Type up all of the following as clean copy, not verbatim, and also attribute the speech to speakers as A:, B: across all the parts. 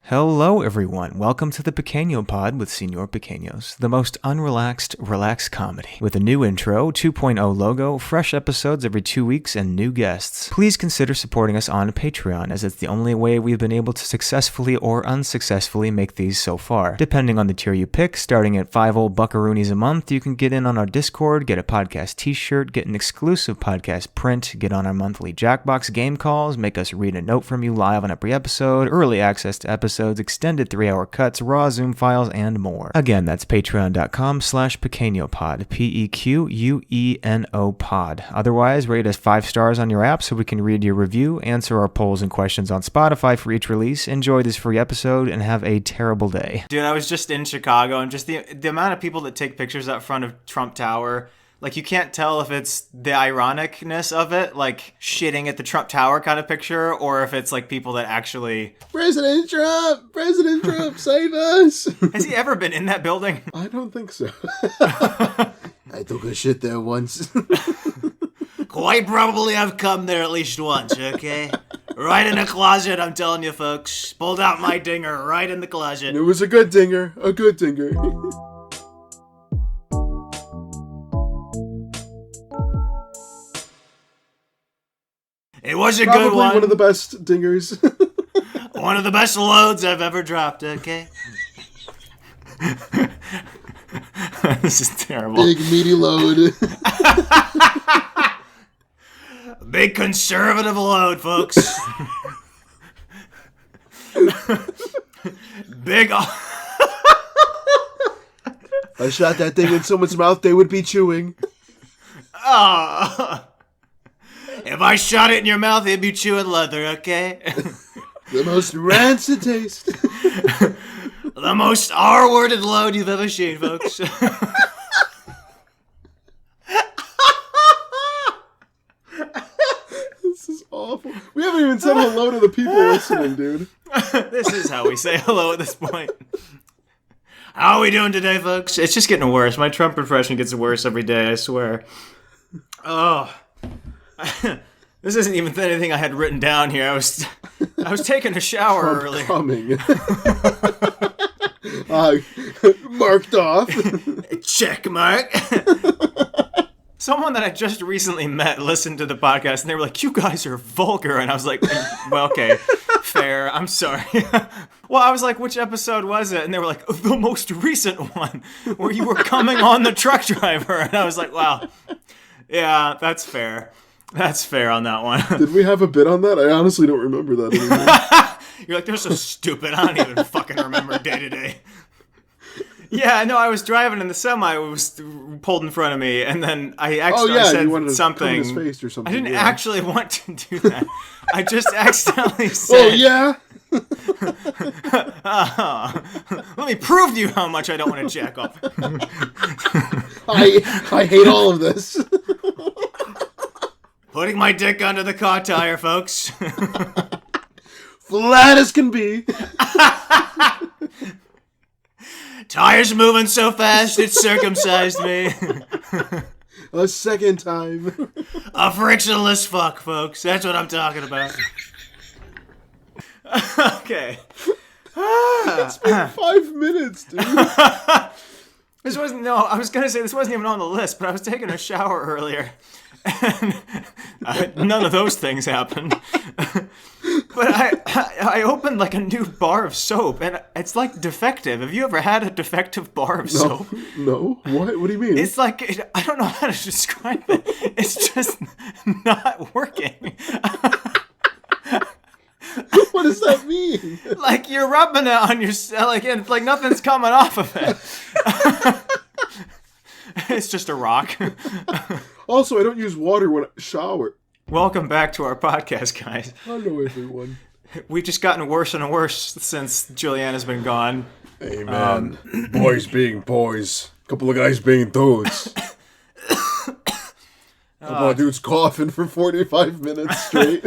A: Hello everyone, welcome to the Pequeno pod with Señor Pequeños, the most unrelaxed, relaxed comedy. With a new intro, 2.0 logo, fresh episodes every 2 weeks, and new guests. Please consider supporting us on Patreon, as it's the only way we've been able to successfully or unsuccessfully make these so far. Depending on the tier you pick, starting at 5 old buckaroonies a month, you can get in on our Discord, get a podcast t-shirt, get an exclusive podcast print, get on our monthly Jackbox game calls, make us read a note from you live on every episode, early access to episodes, extended 3-hour cuts, raw Zoom files, and more. Again, that's patreon.com/PequeñoPod, PEQUENO pod. Otherwise, rate us 5 stars on your app so we can read your review, answer our polls and questions on Spotify for each release, enjoy this free episode, and have a terrible day.
B: Dude, I was just in Chicago, and just the amount of people that take pictures out front of Trump Tower, like, you can't tell if it's the ironicness of it, like shitting at the Trump Tower kind of picture, or if it's like people that actually...
C: President Trump, save us.
B: Has he ever been in that building?
C: I don't think so. I took a shit there once.
B: Quite probably I've come there at least once, okay? Right in the closet, I'm telling you folks. Pulled out my dinger right in the closet.
C: It was a good dinger,
B: It was a
C: Probably
B: good one.
C: One of the best dingers.
B: One of the best loads I've ever dropped, okay? This is terrible.
C: Big meaty load.
B: Big conservative load, folks. Big...
C: I shot that thing in someone's mouth, they would be chewing.
B: Oh... If I shot it in your mouth, it'd be chewing leather, okay?
C: The most rancid taste.
B: The most R-worded load you've ever seen, folks.
C: This is awful. We haven't even said hello to the people listening, dude.
B: This is how we say hello at this point. How are we doing today, folks? It's just getting worse. My Trump impression gets worse every day, I swear. Oh... This isn't even anything I had written down here. I was taking a shower earlier.
C: Coming. Marked off.
B: Check mark. Someone that I just recently met listened to the podcast, and they were like, "You guys are vulgar," and I was like, "Well, okay, fair. I'm sorry." Well, I was like, "Which episode was it?" And they were like, "The most recent one, where you were coming on the truck driver," and I was like, "Wow, yeah, that's fair." That's fair on that one.
C: Did we have a bit on that? I honestly don't remember that anymore.
B: You're like, they're so stupid. I don't even fucking remember day to day. Yeah, no, I was driving and the semi was pulled in front of me, and then I actually said
C: you wanted to
B: something.
C: come in his face or something.
B: I didn't actually want to do that. I just accidentally said.
C: Oh yeah.
B: Let me prove to you how much I don't want to jack off.
C: I hate all of this.
B: Putting my dick under the car tire, folks.
C: Flat as can be.
B: Tires moving so fast, it circumcised me.
C: A second time.
B: A frictionless fuck, folks. That's what I'm talking about. Okay.
C: It's been 5 minutes, dude.
B: I was going to say this wasn't even on the list, but I was taking a shower earlier. And none of those things happened. But I opened like a new bar of soap, and it's like defective. Have you ever had a defective bar of soap?
C: No. What do you mean?
B: It's like, I don't know how to describe it. It's just not working.
C: What does that mean?
B: Like you're rubbing it on yourself, and it's like nothing's coming off of it. It's just a rock.
C: Also, I don't use water when I shower.
B: Welcome back to our podcast, guys.
C: Hello, everyone.
B: We've just gotten worse and worse since Julianna's been gone.
C: Hey, man. Boys being boys. Couple of guys being dudes. Couple of dudes coughing for 45 minutes straight.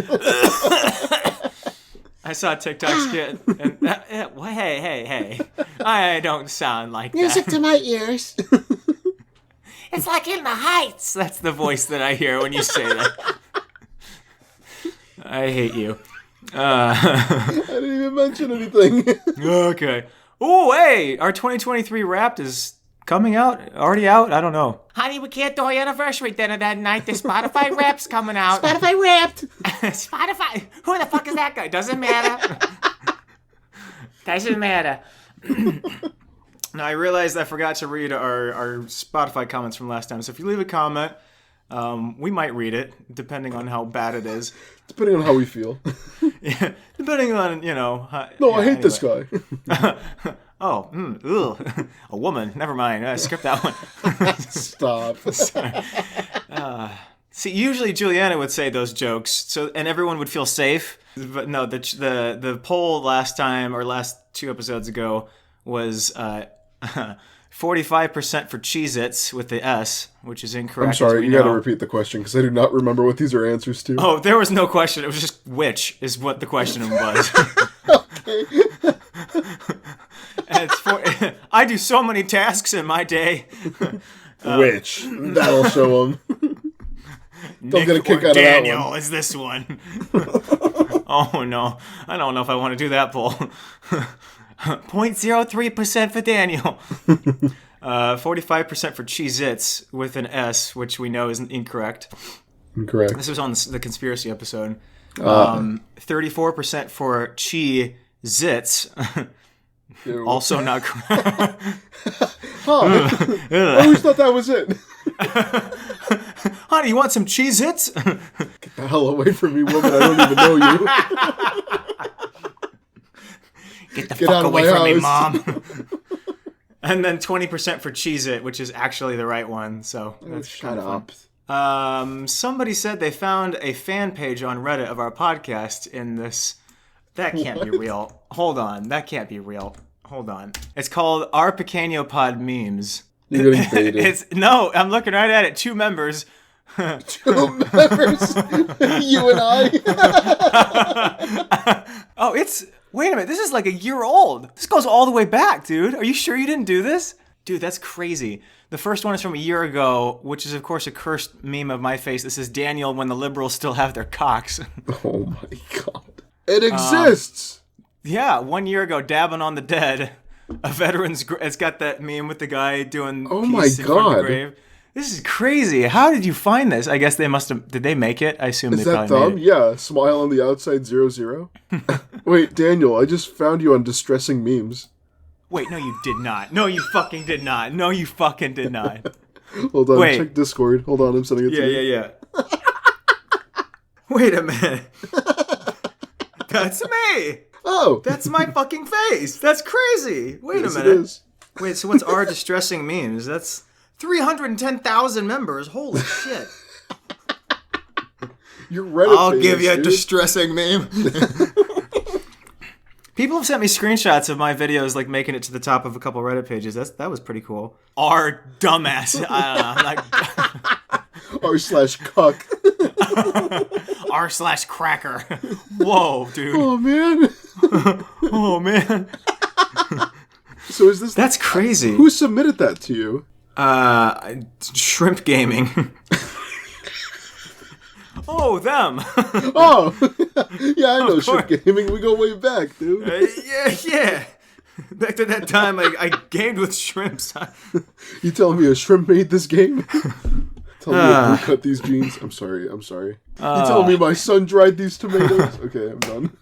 B: I saw a TikTok skit, and hey, I don't sound like
C: Music
B: that.
C: to my ears.
B: It's like in the Heights. That's the voice that I hear when you say that. I hate you.
C: I didn't even mention anything.
B: Okay. Oh, hey, our 2023 Wrapped is coming out. Already out? I don't know. Honey, we can't do our anniversary dinner that night. The Spotify Wrapped's coming out.
C: Spotify Wrapped.
B: Spotify. Who the fuck is that guy? Doesn't matter. Doesn't matter. Now, I realized I forgot to read our Spotify comments from last time. So if you leave a comment, we might read it, depending on how bad it is.
C: Depending on how we feel.
B: Yeah, depending on,
C: I hate this guy.
B: A woman. Never mind. Skip that one.
C: Stop.
B: See, usually Julianna would say those jokes, and everyone would feel safe. But no, the poll last time, or last 2 episodes ago, was 45% for Cheez-Its with the S, which is incorrect.
C: I'm sorry, you gotta repeat the question, because I do not remember what these are answers to.
B: Oh, there was no question. It was just which is what the question was.
C: Okay.
B: And I do so many tasks in my day.
C: Which? That'll show them. They'll
B: Nick
C: get a kick
B: or
C: out of that
B: Daniel
C: one.
B: is this one. Oh, no. I don't know if I want to do that poll. 0.03% for Daniel. 45% for Cheez-Its with an S, which we know is incorrect.
C: Incorrect.
B: This was on the conspiracy episode. 34% for Cheez-Its. Also not correct.
C: I always thought that was it.
B: Honey, you want some Cheez-Its?
C: Get the hell away from me, woman. I don't even know you.
B: Get the fuck away from me, Mom. And then 20% for Cheez-It, which is actually the right one. So that's
C: shut up.
B: Somebody said they found a fan page on Reddit of our podcast in this. That can't be real. Hold on. That can't be real. Hold on. It's called Our Pequeno Pod Memes.
C: You're getting baited.
B: No, I'm looking right at it. 2 members.
C: 2 members? You and I?
B: Oh, wait a minute. This is like a year old. This goes all the way back, dude. Are you sure you didn't do this? Dude, that's crazy. The first one is from a year ago, which is, of course, a cursed meme of my face. This is Daniel when the liberals still have their cocks.
C: Oh, my God. It exists!
B: Yeah, 1 year ago, dabbing on the dead. A veteran's... It's got that meme with the guy doing peace in front of the grave. This is crazy. How did you find this? I guess they must have... Did they make it? I assume they probably made it.
C: Is that thumb? Yeah. Smile on the outside, 00. Wait, Daniel, I just found you on Distressing Memes.
B: Wait, no, you did not. No, you fucking did not. No, you fucking did not.
C: Hold on, check Discord. Hold on, I'm sending it to you.
B: Yeah. Wait a minute. That's me.
C: Oh.
B: That's my fucking face. That's crazy. Wait a minute.
C: It is.
B: Wait, so what's our Distressing Memes? That's 310,000 members. Holy shit.
C: You're Reddit
B: I'll
C: famous,
B: give you a
C: dude.
B: distressing meme. People have sent me screenshots of my videos, like making it to the top of a couple Reddit pages. That was pretty cool. R dumbass. I don't know.
C: R/cuck.
B: R/cracker. Whoa, dude.
C: Oh man.
B: Oh man.
C: So is this?
B: That's crazy.
C: Who submitted that to you?
B: Shrimp Gaming. Oh, them.
C: Oh, yeah, I know Shrimp Gaming. We go way back, dude.
B: Yeah. Back to that time I gamed with shrimps.
C: You telling me a shrimp made this game? Tell me who cut these jeans. I'm sorry. You telling me my son dried these tomatoes? Okay, I'm done.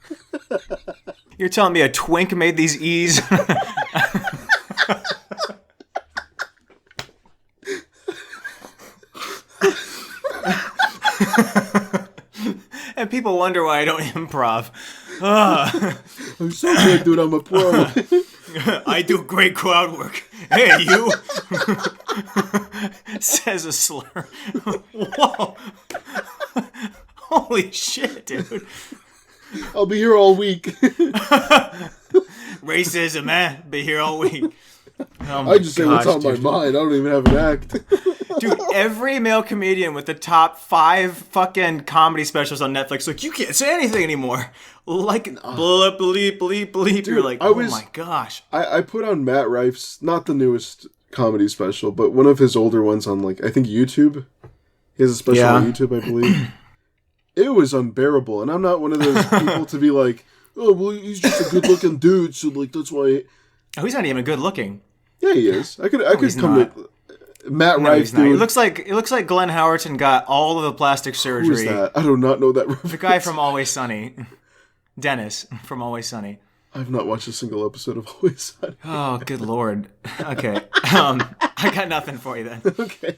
B: You're telling me a twink made these E's? And people wonder why I don't improv.
C: I'm so good, dude. I'm a pro.
B: I do great crowd work. Hey, you. Says a slur. Whoa. Holy shit, dude.
C: I'll be here all week.
B: Racism, man. Be here all week. Oh
C: I just say what's on my mind. I don't even have an act.
B: Dude, every male comedian with the top 5 fucking comedy specials on Netflix, like, you can't say anything anymore. Like, bleep, bleep, bleep, bleep. You're like, my gosh.
C: I put on Matt Rife's, not the newest comedy special, but one of his older ones on, like, I think YouTube. He has a special on YouTube, I believe. It was unbearable, and I'm not one of those people to be like, oh, well, he's just a good-looking dude, so like that's why.
B: Oh, he's not even good looking.
C: Yeah, he is. I could come
B: not.
C: to Matt
B: No,
C: Rife.
B: he's not. It looks like Glenn Howerton got all of the plastic surgery.
C: Who's that? I do not know that reference.
B: The guy from Always Sunny, Dennis from Always Sunny.
C: I've not watched a single episode of Always Sunny.
B: Oh, good lord. Okay, I got nothing for you then.
C: Okay,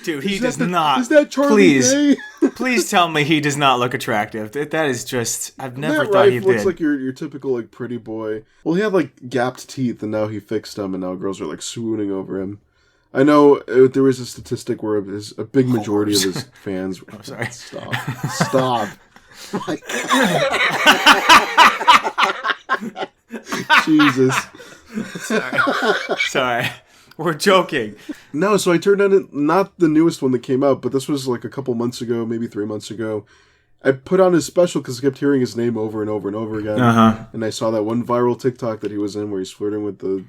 B: dude, he does not.
C: Is that Charlie
B: please,
C: Day?
B: please tell me he does not look attractive. That is just. I've never
C: Matt
B: thought
C: Rife
B: he
C: looks
B: did.
C: like your typical like pretty boy. Well, he had like gapped teeth, and now he fixed them, and now girls are like swooning over him. I know there was a statistic where a big majority of his fans.
B: Oh, sorry.
C: Stop. Jesus.
B: Sorry. We're joking.
C: No, so I turned on it, not the newest one that came out, but this was like a couple months ago, maybe 3 months ago. I put on his special because I kept hearing his name over and over and over again.
B: Uh-huh.
C: And I saw that one viral TikTok that he was in where he's flirting with the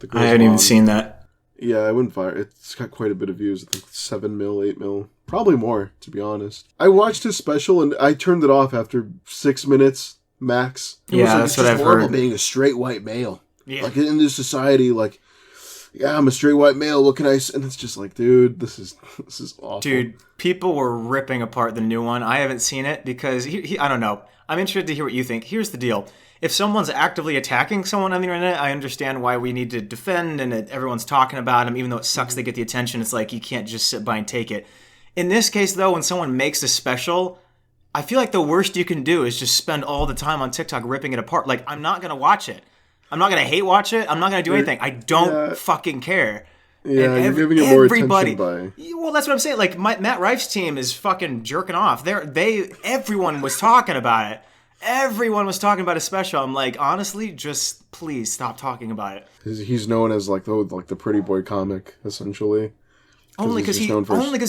C: girl's
B: I haven't
C: mom.
B: even seen that.
C: Yeah, I went viral. It's got quite a bit of views. I think 7 mil, 8 mil. Probably more, to be honest. I watched his special and I turned it off after 6 minutes max.
B: Yeah, that's what I've heard.
C: Being a straight white male.
B: Yeah.
C: Like in this society, like, yeah, I'm a straight white male. What can I say? And it's just like, dude, this is awful.
B: Dude, people were ripping apart the new one. I haven't seen it because I don't know. I'm interested to hear what you think. Here's the deal. If someone's actively attacking someone on the internet, I understand why we need to defend and that everyone's talking about them, even though it sucks they get the attention. It's like you can't just sit by and take it. In this case, though, when someone makes a special, I feel like the worst you can do is just spend all the time on TikTok ripping it apart. Like, I'm not going to watch it. I'm not going to hate watch it. I'm not going to do anything. I don't fucking care.
C: Yeah, you're giving it more attention by...
B: Well, that's what I'm saying. Like, Matt Rife's team is fucking jerking off. Everyone was talking about it. Everyone was talking about his special. I'm like, honestly, just please stop talking about it.
C: He's known as like the pretty boy comic, essentially.
B: Only because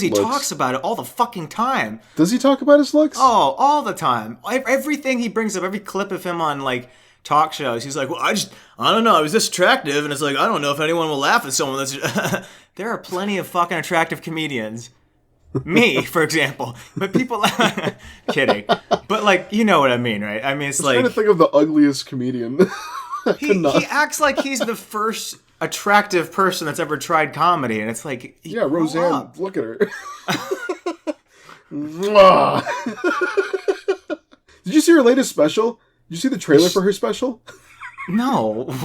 B: he talks about it all the fucking time.
C: Does he talk about his looks?
B: Oh, all the time. Everything he brings up, every clip of him on like talk shows, he's like, well, I don't know, I was this attractive, and it's like, I don't know if anyone will laugh at someone that's. There are plenty of fucking attractive comedians. Me, for example. But people... Kidding. But, like, you know what I mean, right? I mean, it's like...
C: I'm trying to think of the ugliest comedian.
B: he acts like he's the first attractive person that's ever tried comedy, and it's like...
C: Yeah, Roseanne. Look at her. Did you see her latest special? Did you see the trailer for her special?
B: No.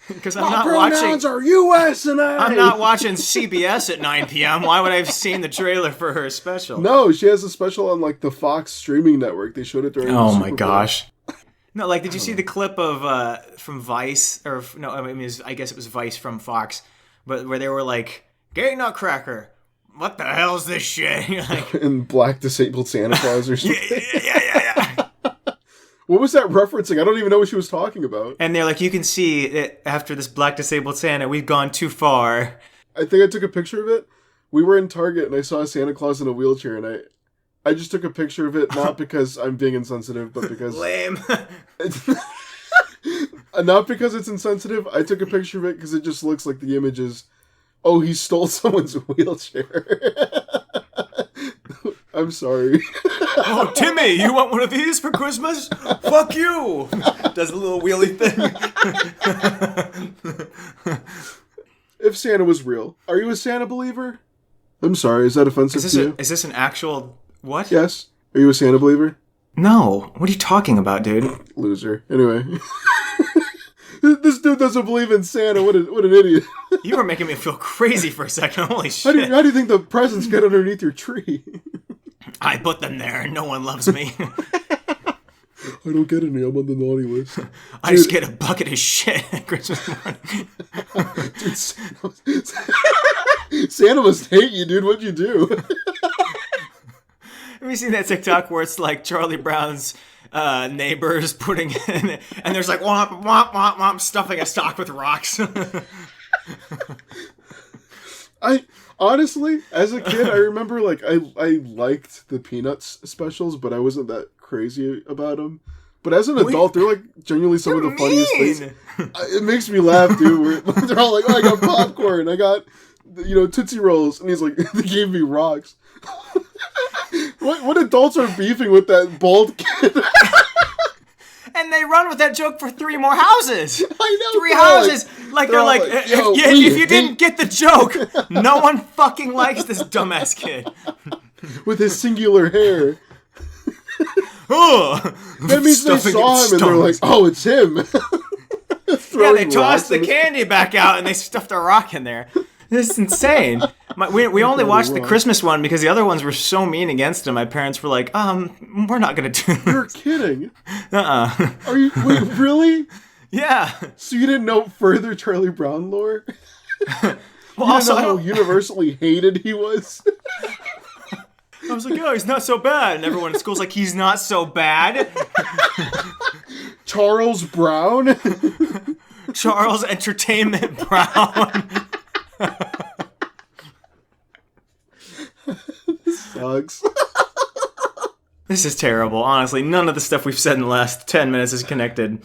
B: Because I'm
C: My
B: not
C: pronouns
B: watching.
C: are U.S. and I.
B: I'm not watching CBS at 9 p.m. Why would I have seen the trailer for her special?
C: No, she has a special on like the Fox streaming network. They showed it during.
B: Oh
C: the
B: my
C: Super Bowl.
B: gosh. No, like, did you see the clip of from Vice or no? I mean, I guess it was Vice from Fox, but where they were like, "Gay Nutcracker, what the hell's this shit?" Like,
C: in Black Disabled Santa Claus or something.
B: yeah.
C: What was that referencing? I don't even know what she was talking about.
B: And they're like, you can see that after this Black Disabled Santa, we've gone too far.
C: I think I took a picture of it. We were in Target and I saw Santa Claus in a wheelchair and I just took a picture of it, not because I'm being insensitive, but because...
B: Lame.
C: Not because it's insensitive. I took a picture of it because it just looks like the image is, oh, he stole someone's wheelchair. I'm sorry.
B: Oh, Timmy, you want one of these for Christmas? Fuck you! Does a little wheelie thing.
C: If Santa was real, are you a Santa believer? I'm sorry, is that offensive to you?
B: Is this an actual... What?
C: Yes. Are you a Santa believer?
B: No. What are you talking about, dude?
C: Loser. Anyway. This dude doesn't believe in Santa. What an idiot.
B: You were making me feel crazy for a second. Holy shit.
C: How do you think the presents get underneath your tree?
B: I put them there and no one loves me.
C: I don't get any. I'm on the naughty list.
B: I just get a bucket of shit at Christmas morning.
C: Dude, Santa must hate you, dude. What'd you do?
B: Have you seen that TikTok where it's like Charlie Brown's neighbors putting in, and there's like womp, womp, womp, womp, stuffing a sock with rocks?
C: Honestly, as a kid, I remember like I liked the Peanuts specials, but I wasn't that crazy about them. But as an adult, they're like genuinely some of the funniest things. It makes me laugh, dude. They're all like, "Oh, I got popcorn, I got Tootsie Rolls," and he's like, "They gave me rocks." What adults are beefing with that bald kid?
B: And they run with that joke for 3 more houses.
C: I know.
B: 3 houses. They're like, if you didn't get the joke, no one fucking likes this dumbass kid.
C: With his singular hair.
B: Oh,
C: that means they saw him and they're like, oh, it's him.
B: Yeah, they tossed the candy back out and they stuffed a rock in there. This is insane. We only watched the Christmas one because the other ones were so mean against him. My parents were like, we're not going to do this.
C: You're kidding.
B: Uh-uh.
C: Are you, wait, really?
B: Yeah.
C: So you didn't know further Charlie Brown lore?
B: Well,
C: you
B: also,
C: didn't know how universally hated he was?
B: I was like, oh, he's not so bad. And everyone in school's like, he's not so bad.
C: Charles Brown?
B: Charles Entertainment Brown.
C: This sucks.
B: This is terrible. Honestly, none of the stuff we've said in the last 10 minutes is connected.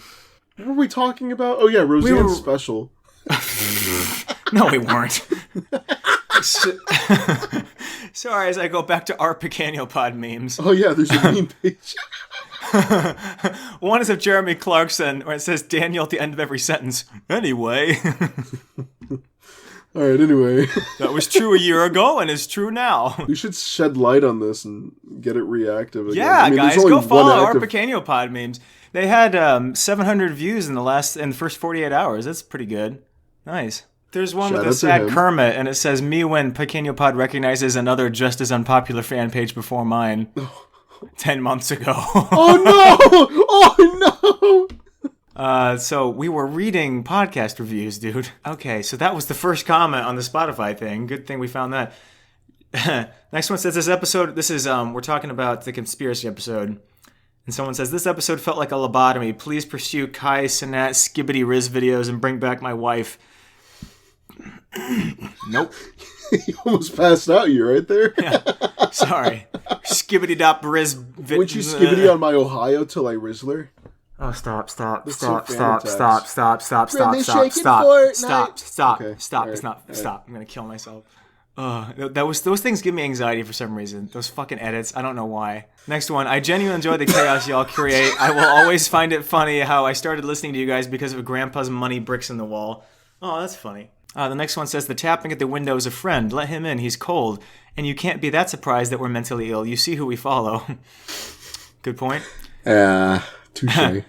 C: What were we talking about? Oh, yeah, Roseanne's special.
B: No, we weren't. Sorry, as I go back to our Pequeno pod memes.
C: Oh, yeah, there's a meme page.
B: One is of Jeremy Clarkson, where it says Daniel at the end of every sentence. Anyway.
C: All right, anyway.
B: That was true a year ago and is true now.
C: We should shed light on this and get it reactive again.
B: Yeah, guys, go follow our Pequeno pod memes. They had 700 views in the first 48 hours. That's pretty good. Nice. There's one with a sad Kermit, and it says, me when Pequeno pod recognizes another just as unpopular fan page before mine. 10 months ago.
C: Oh, no! Oh, no!
B: So we were reading podcast reviews, dude. Okay, so that was the first comment on the Spotify thing. Good thing we found that. Next one says, we're talking about the conspiracy episode. And someone says, this episode felt like a lobotomy. Please pursue Kai Sinat Skibbity Riz videos and bring back my wife. Nope.
C: You almost passed out. You right there?
B: Yeah. Sorry. Skibbity dop Riz.
C: Would you skibbity on my Ohio till I Rizzler?
B: Oh, stop.
C: Okay.
B: Stop. I'm going to kill myself. Those things give me anxiety for some reason. Those fucking edits. I don't know why. Next one. I genuinely enjoy the chaos y'all create. I will always find it funny how I started listening to you guys because of Grandpa's money bricks in the wall. Oh, that's funny. The next one says, the tapping at the window is a friend. Let him in. He's cold. And you can't be that surprised that we're mentally ill. You see who we follow. Good point.
C: Touche.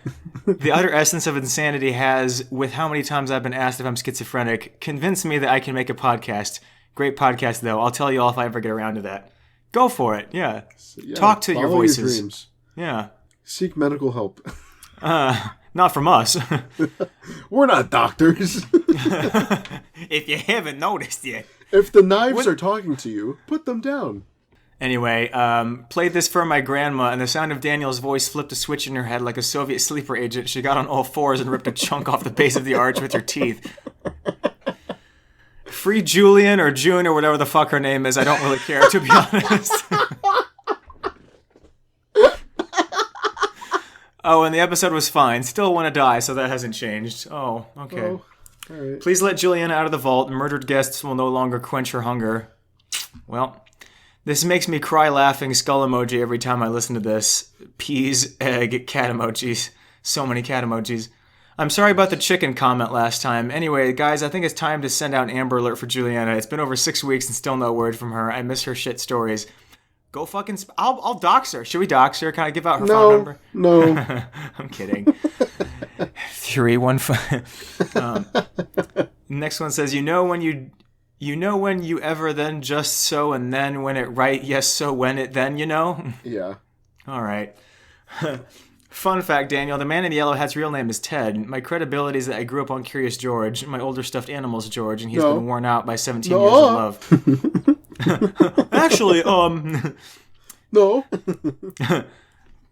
B: The utter essence of insanity has, with how many times I've been asked if I'm schizophrenic, convinced me that I can make a podcast. Great podcast, though. I'll tell you all if I ever get around to that. Go for it. Yeah. Talk to your voices.
C: Your dreams.
B: Yeah.
C: Seek medical help.
B: Not from us.
C: We're not doctors.
B: If you haven't noticed yet.
C: If the knives are talking to you, put them down.
B: Anyway, played this for my grandma, and the sound of Daniel's voice flipped a switch in her head like a Soviet sleeper agent. She got on all fours and ripped a chunk off the base of the arch with her teeth. Free Julian or June or whatever the fuck her name is. I don't really care, to be honest. Oh, and the episode was fine. Still want to die, so that hasn't changed. Oh, okay.
C: Oh, all right.
B: Please let Juliana out of the vault. Murdered guests will no longer quench her hunger. Well, this makes me cry laughing skull emoji every time I listen to this. Peas, egg, cat emojis. So many cat emojis. I'm sorry about the chicken comment last time. Anyway, guys, I think it's time to send out an Amber Alert for Juliana. It's been over 6 weeks and still no word from her. I miss her shit stories. Go fucking... I'll dox her. Should we dox her? Can I give out her phone number?
C: No.
B: I'm kidding. 315. Next one says, you know when you ever then just so and then when it right, yes, so when it then, you know?
C: Yeah.
B: All right. Fun fact, Daniel, the man in the yellow hat's real name is Ted. My credibility is that I grew up on Curious George. My older stuffed animal's George, and he's been worn out by 17 years of love. Actually,
C: No.
B: The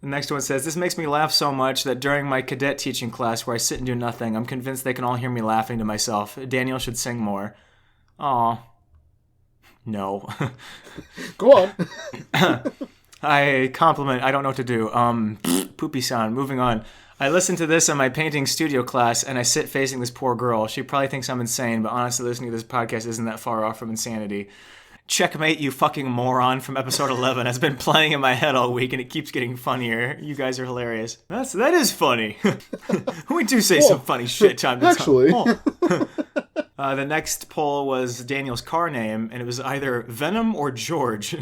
B: next one says, this makes me laugh so much that during my cadet teaching class where I sit and do nothing, I'm convinced they can all hear me laughing to myself. Daniel should sing more. Aw. No.
C: Go on.
B: I compliment. I don't know what to do. Poopy sound. Moving on. I listen to this in my painting studio class, and I sit facing this poor girl. She probably thinks I'm insane, but honestly, listening to this podcast isn't that far off from insanity. Checkmate, You Fucking Moron from episode 11 has been playing in my head all week, and it keeps getting funnier. You guys are hilarious. That is funny. We do say some funny shit time to time.
C: Actually.
B: The next poll was Daniel's car name, and it was either Venom or George.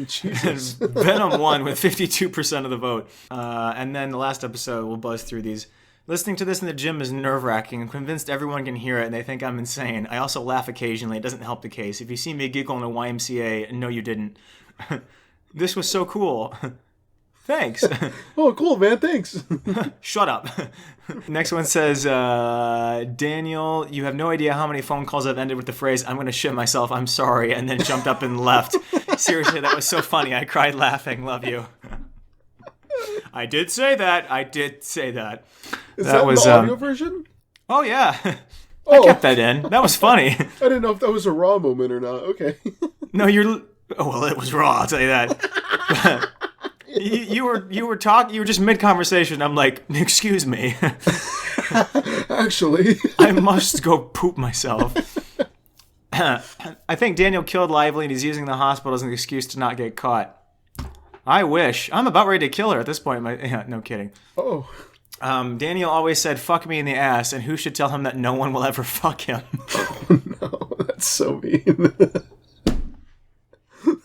C: Jesus.
B: Venom won with 52% of the vote. And then the last episode, we'll buzz through these. Listening to this in the gym is nerve-wracking. I'm convinced everyone can hear it, and they think I'm insane. I also laugh occasionally. It doesn't help the case. If you see me giggle in a YMCA, no, you didn't. This was so cool. Thanks.
C: Oh, cool, man. Thanks.
B: Shut up. Next one says, Daniel, you have no idea how many phone calls I've ended with the phrase, I'm going to shit myself, I'm sorry, and then jumped up and left. Seriously, that was so funny. I cried laughing. Love you. I did say that.
C: Is that was the audio version?
B: Oh, yeah. I kept that in. That was funny.
C: I didn't know if that was a raw moment or not. Okay.
B: No, well, it was raw, I'll tell you that. You were talking. You were just mid conversation. I'm like, excuse me.
C: Actually,
B: I must go poop myself. I think Daniel killed Lively, and he's using the hospital as an excuse to not get caught. I wish. I'm about ready to kill her at this point. No kidding.
C: Oh.
B: Daniel always said, "Fuck me in the ass," and who should tell him that no one will ever fuck him?
C: Oh no, that's so mean.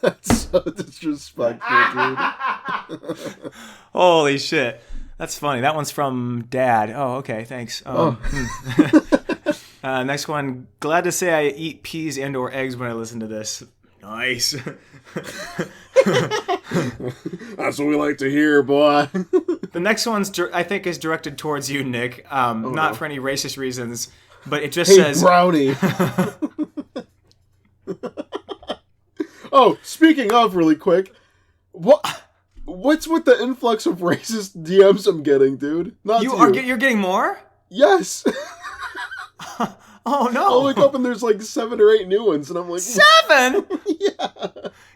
C: That's so disrespectful, dude.
B: Holy shit. That's funny. That one's from Dad. Oh, okay. Thanks. Next one. Glad to say I eat peas and or eggs when I listen to this. Nice.
C: That's what we like to hear, boy.
B: The next one's, I think, is directed towards you, Nick. Not for any racist reasons, but it just says...
C: Brownie. Oh, speaking of, really quick, what's with the influx of racist DMs I'm getting, dude?
B: You're getting more?
C: Yes.
B: Oh no!
C: I'll look up and there's like 7 or 8 new ones, and I'm like,
B: 7?
C: Yeah.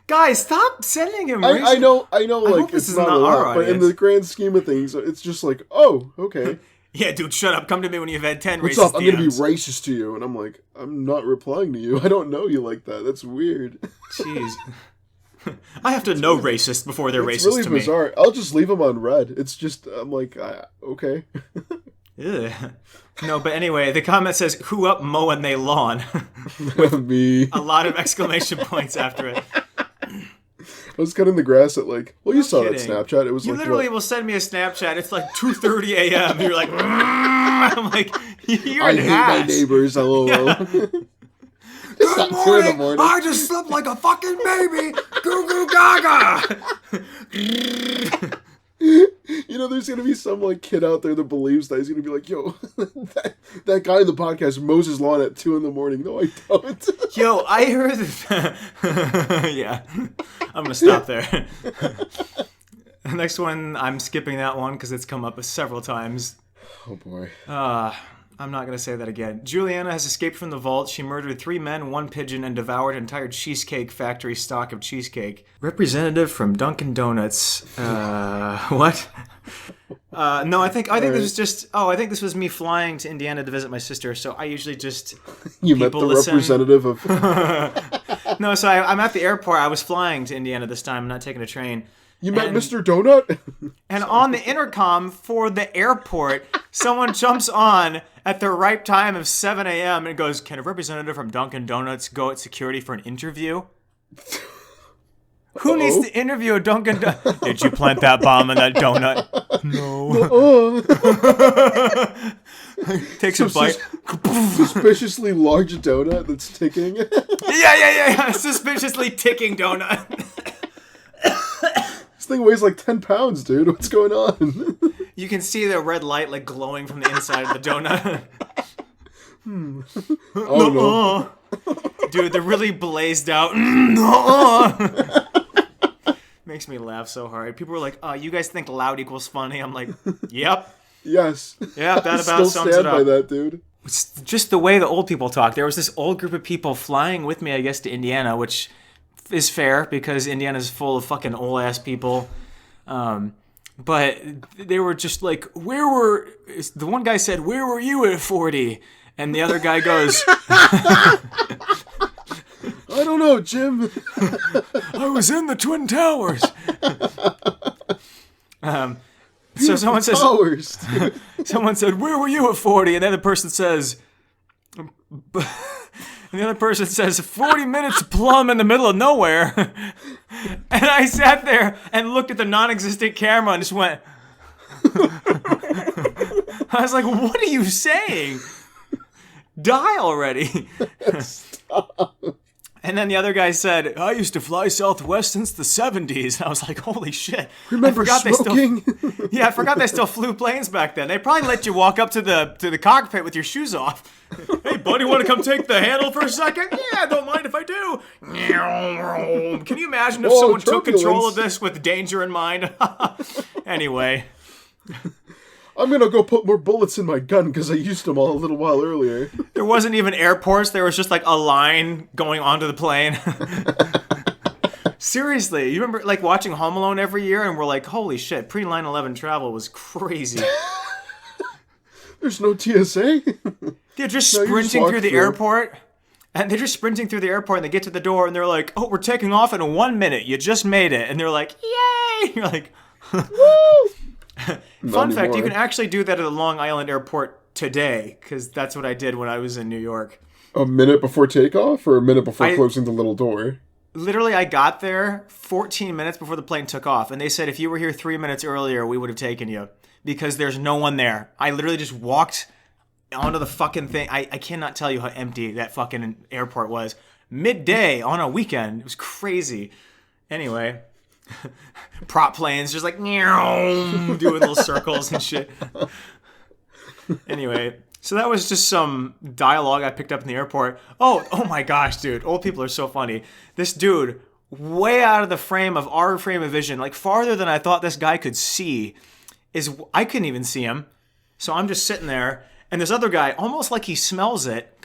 B: Guys, stop sending him.
C: I know. Like it's not a lot, but in the grand scheme of things, it's just like, oh, okay.
B: Yeah, dude, shut up. Come to me when you've had 10
C: What's
B: racist
C: up? I'm
B: DMs.
C: gonna be racist to you, and I'm like, I'm not replying to you. I don't know you like that. That's weird.
B: Jeez. I have to know racist before they're racist
C: really
B: to me.
C: It's really bizarre. I'll just leave them on red. It's just, I'm like, okay.
B: Ugh. No, but anyway, the comment says, "Who up mowing they lawn?" With
C: me.
B: A lot of exclamation points after it.
C: I was cutting the grass at like, well, you saw
B: kidding.
C: that Snapchat. It was
B: you
C: like,
B: literally will send me a Snapchat. It's like 2:30 a.m. You're like, I'm like, you're
C: I
B: an
C: hate
B: ass.
C: my neighbors. LOL.
B: Yeah.
C: It's
B: Good
C: not 2 in the morning.
B: I just slept like a fucking baby. Goo goo gaga.
C: You know, there's gonna be some like kid out there that believes that he's gonna be like, yo, that guy in the podcast mows his lawn at 2 in the morning. No, I don't.
B: Yo, I heard that. Yeah, I'm gonna stop there. The next one, I'm skipping that one because it's come up several times.
C: Oh boy.
B: I'm not going to say that again. Julianna has escaped from the vault. She murdered 3 men, 1 pigeon, and devoured an entire cheesecake factory stock of cheesecake. Representative from Dunkin' Donuts. What? No, I think this was just... Oh, I think this was me flying to Indiana to visit my sister, so I usually just...
C: You met the representative of...
B: No, so I'm at the airport. I was flying to Indiana this time, not taking a train.
C: You met Mr. Donut?
B: And on the intercom for the airport, someone jumps on at the right time of 7 a.m. and goes, "Can a representative from Dunkin' Donuts go at security for an interview?" Who needs to interview a Dunkin' Donuts? Did you plant that bomb in that donut? No. Takes a bite.
C: Suspiciously large donut that's ticking.
B: Yeah. Suspiciously ticking donut.
C: This thing weighs like 10 pounds, dude. What's going on?
B: You can see the red light like glowing from the inside of the donut.
C: Oh no.
B: Dude, they're really blazed out. Makes me laugh so hard. People were like, you guys think loud equals funny? I'm like, yep.
C: Yes.
B: Yeah, that about
C: still
B: sums
C: stand
B: it up.
C: by that, dude.
B: It's just the way the old people talk. There was this old group of people flying with me, I guess, to Indiana, which is fair because Indiana's full of fucking old ass people. But they were just like, the one guy said, "Where were you at 40?" And the other guy goes,
C: I don't know, Jim.
B: I was in the Twin Towers. So someone says, someone said, where were you at 40? And then the person says, 40 minutes plumb in the middle of nowhere. And I sat there and looked at the non-existent camera and just went, I was like, what are you saying? Die already.
C: Stop.
B: And then the other guy said, I used to fly Southwest since the 70s. And I was like, holy shit.
C: Remember smoking?
B: I forgot they still flew planes back then. They probably let you walk up to the cockpit with your shoes off. Hey, buddy, want to come take the handle for a second? Yeah, don't mind if I do. Can you imagine if someone took control of this with danger in mind? Anyway.
C: I'm going to go put more bullets in my gun because I used them all a little while earlier.
B: There wasn't even airports. There was just like a line going onto the plane. Seriously, you remember like watching Home Alone every year and we're like, holy shit, pre-9/11 travel was crazy.
C: There's no TSA?
B: They're just sprinting through the airport. And they're just sprinting through the airport and they get to the door and they're like, oh, we're taking off in 1 minute. You just made it. And they're like, yay! You're like,
C: woo!
B: Fun fact, you can actually do that at the Long Island airport today, because that's what I did when I was in New York.
C: A minute before takeoff or a minute before closing the little door?
B: Literally, I got there 14 minutes before the plane took off, and they said if you were here 3 minutes earlier, we would have taken you, because there's no one there. I literally just walked onto the fucking thing. I cannot tell you how empty that fucking airport was. Midday on a weekend. It was crazy. Anyway... prop planes just like doing little circles and shit. Anyway, so that was just some dialogue I picked up in the airport. Oh my gosh, dude, old people are so funny. This dude, way out of the frame of our frame of vision, like farther than I thought this guy could see, I couldn't even see him. So I'm just sitting there, and this other guy, almost like he smells it,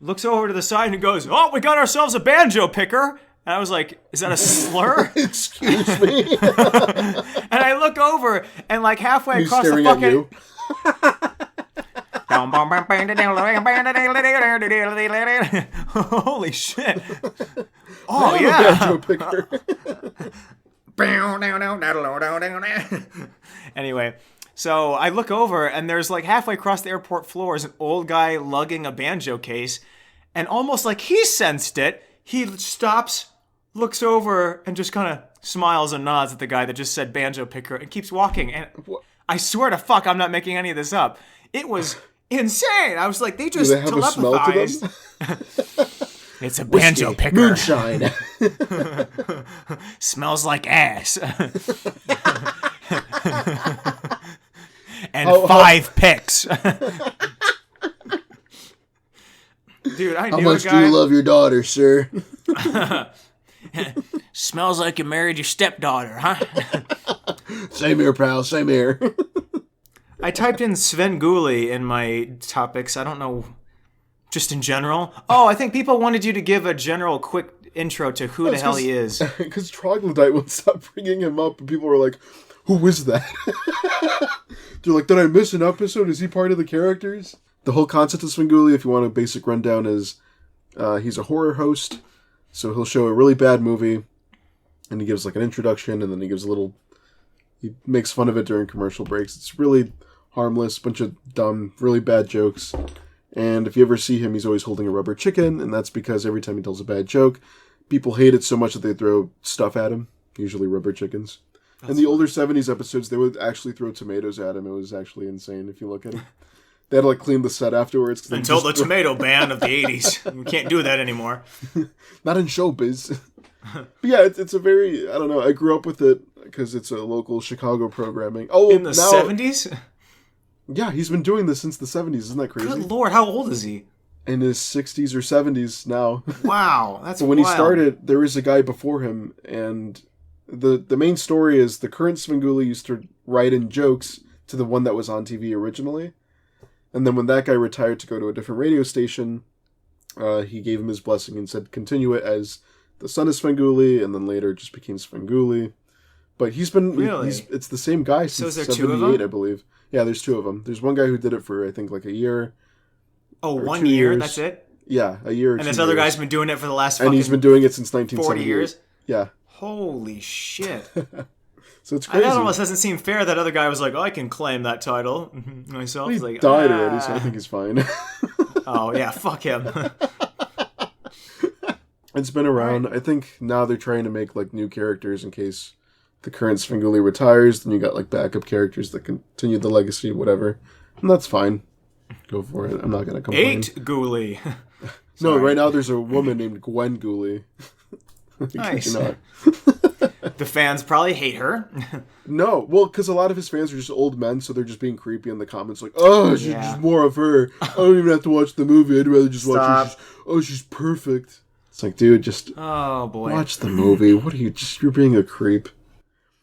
B: looks over to the side and goes, oh, we got ourselves a banjo picker. And I was like, is that a slur?
C: Excuse me.
B: And I look over, and like halfway across the fucking... Holy shit. Oh, yeah. Anyway, so I look over, and there's like halfway across the airport floor is an old guy lugging a banjo case. And almost like he sensed it, he stops, looks over, and just kind of smiles and nods at the guy that just said banjo picker and keeps walking. And I swear to fuck, I'm not making any of this up. It was insane. I was like, they just telepathized. It's a banjo picker.
C: Moonshine.
B: Smells like ass. And 5 picks. Dude, I knew a guy.
C: How much do you love your daughter, sir?
B: Smells like you married your stepdaughter, huh?
C: Same here, pal. Same here.
B: I typed in svengoolie in my topics. I don't know, just in general. Oh, I think people wanted you to give a general quick intro to who the hell he is.
C: Because Troglodyte would stop bringing him up, and people were like, who is that? They're like, did I miss an episode? Is he part of the characters? The whole concept of svengoolie, if you want a basic rundown, is he's a horror host. So he'll show a really bad movie, and he gives like an introduction, and then he makes fun of it during commercial breaks. It's really harmless, bunch of dumb, really bad jokes. And if you ever see him, he's always holding a rubber chicken, and that's because every time he tells a bad joke, people hate it so much that they throw stuff at him, usually rubber chickens. In the older 70s episodes, they would actually throw tomatoes at him. It was actually insane if you look at it. They had to like clean the set afterwards.
B: Until the tomato ban of the 80s. We can't do that anymore.
C: Not in showbiz. But yeah, it's a very, I don't know, I grew up with it because it's a local Chicago programming. Oh,
B: in the 70s?
C: Yeah, he's been doing this since the 70s. Isn't that crazy?
B: Good Lord, how old is he?
C: In his 60s or 70s now.
B: Wow, that's
C: when wild. He started, there was a guy before him, and the main story is the current svengoolie used to write in jokes to the one that was on TV originally. And then when that guy retired to go to a different radio station, he gave him his blessing and said, continue it as the son of svengoolie, and then later it just became svengoolie. But he's been,
B: really?
C: It's the same guy since 78, I believe. Yeah, there's 2 of them. There's one guy who did it for, I think, like a year.
B: Oh, 1 year? That's it?
C: Yeah, a year or 2
B: And
C: years.
B: this other guy's been doing it for the last
C: and he's been doing it since 1978.
B: 40 years?
C: Yeah.
B: Holy shit.
C: So it's crazy.
B: That almost doesn't seem fair. That other guy was like, oh, I can claim that title myself.
C: He
B: like,
C: died already, so I think he's fine.
B: Oh, yeah, fuck him.
C: It's been around. Right. I think now they're trying to make like new characters in case the current svengoolie retires. Then you got like backup characters that continue the legacy, whatever. And that's fine. Go for it. I'm not going to complain.
B: 8-goolie.
C: No, right now there's a woman named Gwen Goolie.
B: Nice. The fans probably hate her.
C: No, well, because a lot of his fans are just old men, so they're just being creepy in the comments, like, oh, she's just more of her. I don't even have to watch the movie. I'd rather just watch her. She's perfect. It's like, dude, just watch the movie. What are you? You're being a creep.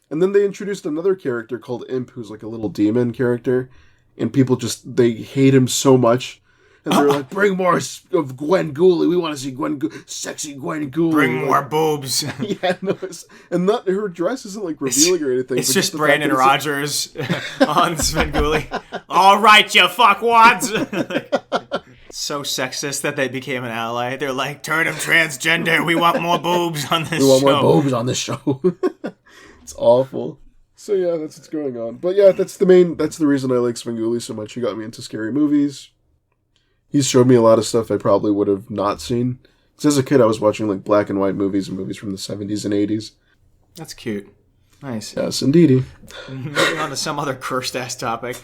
C: And then they introduced another character called Imp, who's like a little demon character, and people they hate him so much. And they're like, bring more of Gwen Goolie. We want to see sexy Gwen Goolie.
B: Bring more boobs.
C: Yeah, no, her dress isn't like revealing or anything.
B: It's just Brandon Rogers on svengoolie. All right, you fuckwads. So sexist that they became an ally. They're like, turn him transgender. We want more boobs on this show.
C: We want more boobs on this show. It's awful. So yeah, that's what's going on. But yeah, that's the reason I like svengoolie so much. He got me into scary movies. He's showed me a lot of stuff I probably would have not seen. Because as a kid, I was watching like black and white movies and movies from the 70s and 80s.
B: That's cute. Nice.
C: Yes, indeedy.
B: Moving on to some other cursed-ass topic.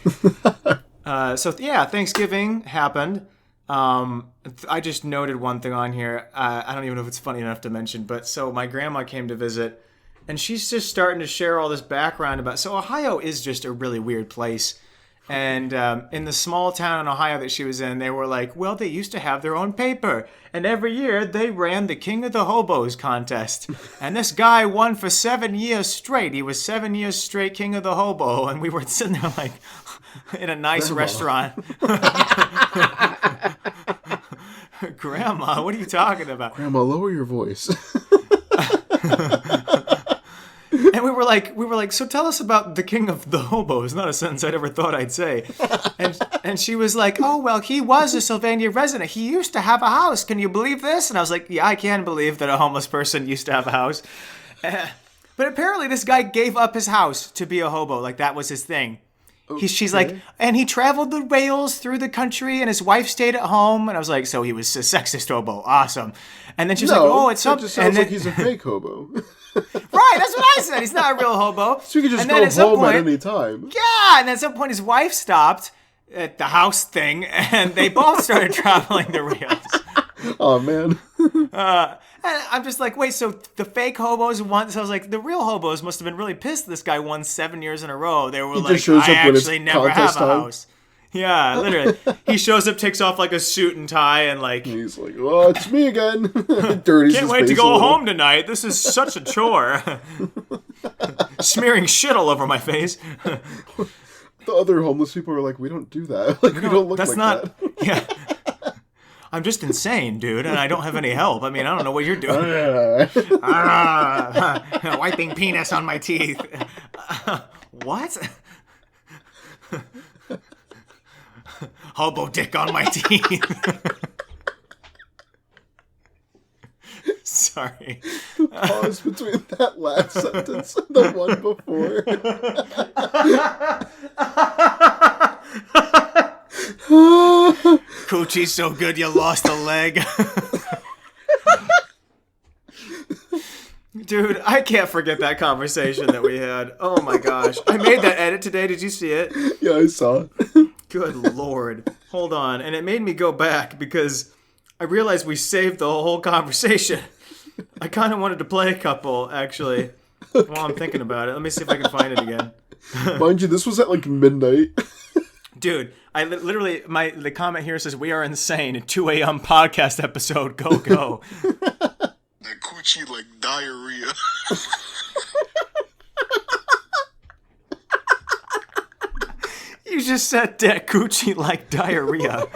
B: Thanksgiving happened. I just noted one thing on here. I don't even know if it's funny enough to mention, but so my grandma came to visit, and she's just starting to share all this background about... So Ohio is just a really weird place. And in the small town in Ohio that she was in, they were like, well, they used to have their own paper. And every year they ran the King of the Hobos contest. And this guy won for 7 years straight. He was 7 years straight King of the Hobo. And we were sitting there like in a nice restaurant. Grandma, what are you talking about?
C: Grandma, lower your voice.
B: And we were like, so tell us about the King of the Hobos. Not a sentence I'd ever thought I'd say. And she was like, oh, well, he was a Sylvania resident. He used to have a house. Can you believe this? And I was like, yeah, I can believe that a homeless person used to have a house. But apparently this guy gave up his house to be a hobo. Like, that was his thing. Okay. She's like, and he traveled the rails through the country, and his wife stayed at home. And I was like, so he was a sexist hobo. Awesome. And then she was like, oh, it's something.
C: It just sounds like he's a fake hobo.
B: Right, that's what I said. He's not a real hobo.
C: So you can just go home at any time.
B: Yeah, and then at some point his wife stopped at the house thing, and they both started traveling the rails.
C: Oh, man.
B: And I'm just like, wait, so the fake hobos won? So I was like, the real hobos must have been really pissed this guy won 7 years in a row. They were like, I actually never have a house. Yeah, literally. He shows up, takes off like a suit and tie, and like...
C: He's like, oh, it's me again. Dirties
B: Can't wait to go home tonight. This is such a chore. Smearing shit all over my face.
C: The other homeless people are like, we don't do that. Like, we don't look like that.
B: Yeah. I'm just insane, dude, and I don't have any help. I mean, I don't know what you're doing. Wiping penis on my teeth. What? Hobo dick on my teeth. Sorry.
C: The pause between that last sentence and the one before.
B: Coochie's so good you lost a leg. Dude, I can't forget that conversation that we had. Oh my gosh. I made that edit today. Did you see it?
C: Yeah, I saw it.
B: Good Lord. Hold on. And it made me go back because I realized we saved the whole conversation. I kind of wanted to play a couple, actually, while I'm thinking about it. Let me see if I can find it again.
C: Mind you, this was at like midnight.
B: Dude, I literally, the comment here says, we are insane. 2 a.m. podcast episode. Go, go.
D: That coochie like diarrhea.
B: You just said that coochie like diarrhea.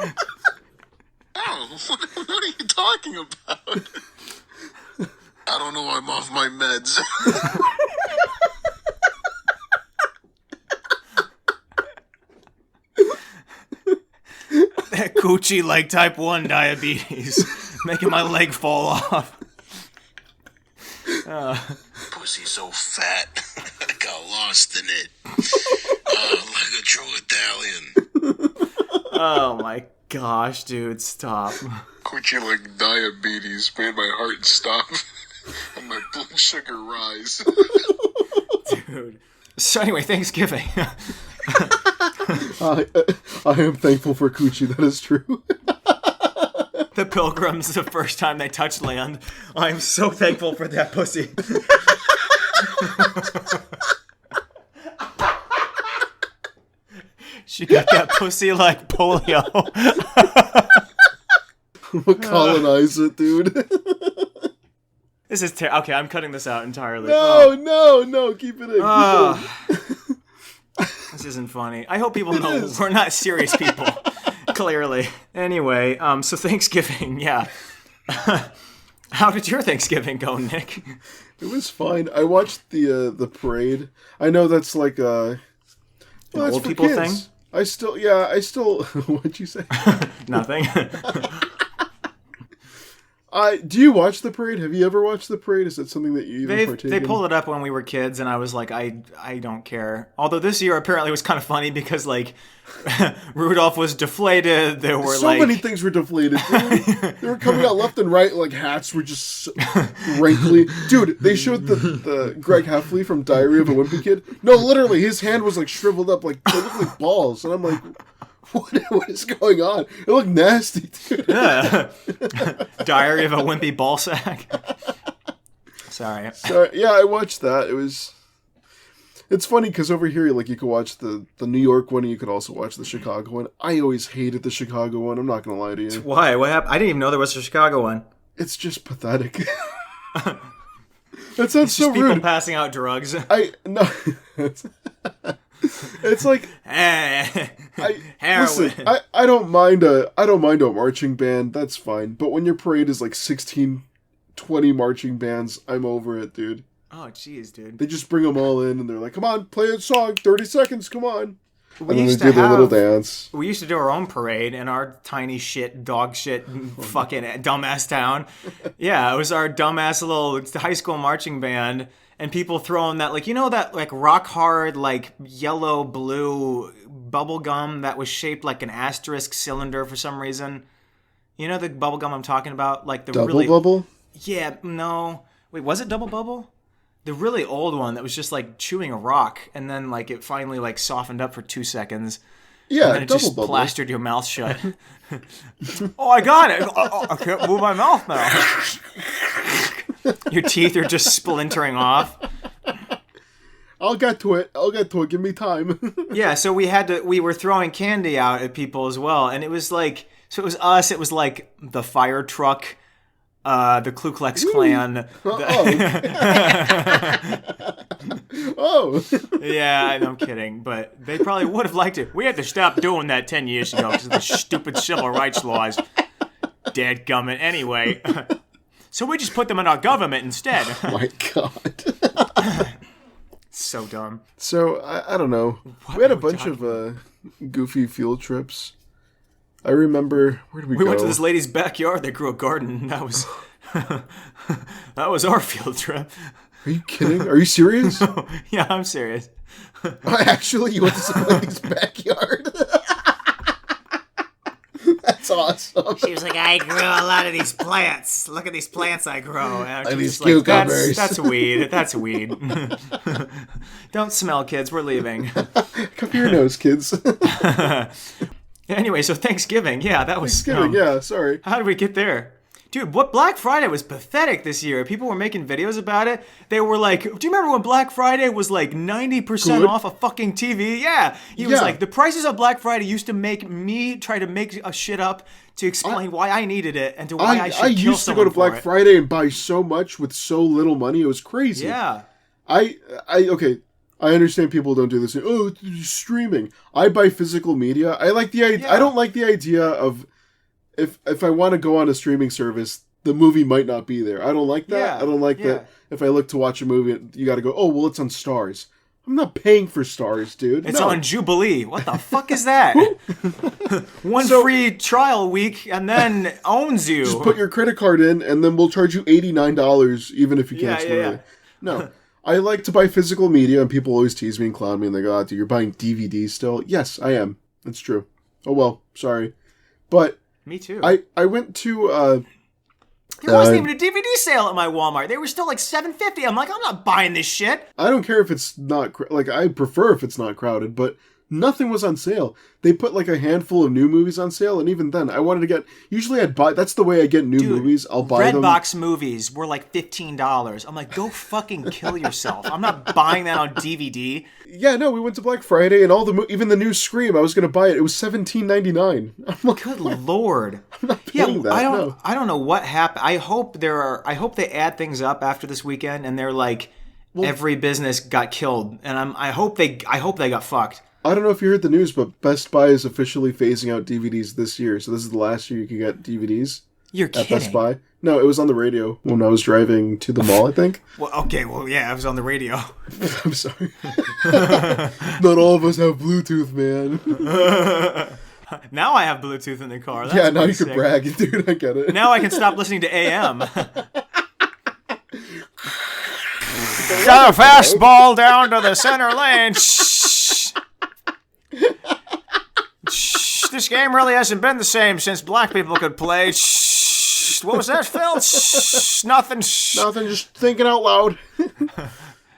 D: Oh, what are you talking about? I don't know, I'm off my meds.
B: Coochie like type 1 diabetes. Making my leg fall off.
D: Pussy so fat, I got lost in it. Like a true Italian.
B: Oh my gosh, dude, stop.
D: Coochie like diabetes made my heart stop and my blood sugar rise.
B: Dude. So anyway, Thanksgiving.
C: I am thankful for Coochie, that is true.
B: The Pilgrims, the first time they touched land. I am so thankful for that pussy. She got that pussy like polio.
C: We'll colonize it, dude.
B: This is okay, I'm cutting this out entirely.
C: No, keep it in.
B: This isn't funny. I hope people know we're not serious people. Clearly. Anyway, so Thanksgiving, yeah. How did your Thanksgiving go, Nick?
C: It was fine. I watched the parade. I know that's like
B: an old people thing?
C: I still what'd you say?
B: Nothing.
C: Do you watch the parade? Have you ever watched the parade? Is that something that you even partake in?
B: They pulled it up when we were kids, and I was like, I don't care. Although this year apparently was kind of funny because like Rudolph was deflated. There were
C: so many things were deflated. They were coming out left and right. Like hats were just wrinkly. Dude, they showed the Greg Heffley from Diary of a Wimpy Kid. No, literally, his hand was like shriveled up, like they looked like balls, and I'm like, what is going on? It looked nasty, dude.
B: Yeah. Diary of a Wimpy Ballsack. Sorry.
C: So, yeah, I watched that. It's funny because over here, like, you could watch the New York one and you could also watch the Chicago one. I always hated the Chicago one. I'm not going to lie to you.
B: Why? What happened? I didn't even know there was a Chicago one.
C: It's just pathetic. That sounds so
B: rude.
C: rude.
B: People passing out drugs.
C: No. It's like listen, I don't mind a marching band, that's fine. But when your parade is like 16, 20 marching bands, I'm over it, dude.
B: Oh jeez, dude.
C: They just bring them all in and they're like, come on, play a song, 30 seconds, come on.
B: We
C: and then
B: used
C: they do
B: to
C: their little dance.
B: We used to do our own parade in our tiny shit, dog shit, fucking dumbass town. Yeah, it was our dumbass little high school marching band. And people throwing that, like, you know that, like, rock hard, like, yellow, blue bubble gum that was shaped like an asterisk cylinder for some reason? You know the bubble gum I'm talking about? Like, the
C: double bubble?
B: Yeah, no. Wait, was it double bubble? The really old one that was just, like, chewing a rock, and then, like, it finally, like, softened up for 2 seconds.
C: Yeah,
B: and then it
C: double
B: just
C: bubble.
B: Plastered your mouth shut. Oh, I got it! I can't move my mouth now. Your teeth are just splintering off.
C: I'll get to it. Give me time.
B: Yeah, so we were throwing candy out at people as well. And it was like, so it was us. It was like the fire truck, the Ku Klux Klan.
C: Oh.
B: Yeah, I'm kidding. But they probably would have liked it. We had to stop doing that 10 years ago because of the stupid civil rights laws. Dadgummit. Anyway. So we just put them in our government instead.
C: Oh my God.
B: So dumb.
C: So, I don't know. We had a bunch of goofy field trips. I remember, where did we go?
B: We went to this lady's backyard. They grew a garden. And that was our field trip.
C: Are you kidding? Are you serious?
B: Yeah, I'm serious.
C: Actually, you went to some lady's backyard? That's awesome.
B: She was like, I grew a lot of these plants. Look at these plants I grow. And
C: like these
B: like,
C: cucumbers.
B: That's weed. That's weed. Don't smell, kids. We're leaving.
C: Cover your nose, kids.
B: Anyway, so Thanksgiving. Yeah, that was...
C: Thanksgiving, yeah, sorry.
B: How did we get there? Dude, what Black Friday was pathetic this year. People were making videos about it. They were like, do you remember when Black Friday was like 90% off a fucking TV? Yeah. He was like, the prices of Black Friday used to make me try to make a shit up to explain why I needed it and to why I should kill someone. I used to go to
C: Black Friday and buy so much with so little money. It was crazy.
B: Yeah.
C: Okay. I understand people don't do this. Oh, it's streaming. I buy physical media. I like the idea. Yeah. I don't like the idea of if I want to go on a streaming service, the movie might not be there. I don't like that. Yeah. I don't like that if I look to watch a movie, you got to go, oh, well, it's on Stars. I'm not paying for stars, dude.
B: It's
C: No.
B: on Jubilee. What the fuck is that? One free trial week and then owns you.
C: Just put your credit card in, and then we'll charge you $89 even if you can't explain it. No. I like to buy physical media, and people always tease me and clown me, and they go, dude, you're buying DVDs still? Yes, I am. It's true. Oh, well, sorry. But
B: me too.
C: I went to...
B: there wasn't even a DVD sale at my Walmart. They were still like $7.50. I'm like, I'm not buying this shit.
C: I don't care if it's not... I prefer if it's not crowded, but nothing was on sale. They put like a handful of new movies on sale, and even then, I wanted to get... Usually I'd buy... That's the way I get new movies. I'll buy them.
B: Redbox movies were like $15. I'm like, go fucking kill yourself. I'm not buying that on DVD.
C: Yeah, no, we went to Black Friday, and even the new Scream, I was going to buy it. It was $17.99. I'm like,
B: good lord.
C: I'm not paying that.
B: I don't know what happened. I hope they add things up after this weekend, and they're like, every business got killed, and I hope they got fucked.
C: I don't know if you heard the news, but Best Buy is officially phasing out DVDs this year. So this is the last year you can get DVDs.
B: You're kidding.
C: At Best Buy. No, it was on the radio when I was driving to the mall, I think.
B: Well, okay, yeah, I was on the radio.
C: I'm sorry. Not all of us have Bluetooth, man.
B: Now I have Bluetooth in the car.
C: That's now you can brag, dude. I get it.
B: Now I can stop listening to AM. Got a fastball down to the center lane. This game really hasn't been the same since black people could play. What was that, Phil? Nothing.
C: Nothing, just thinking out loud.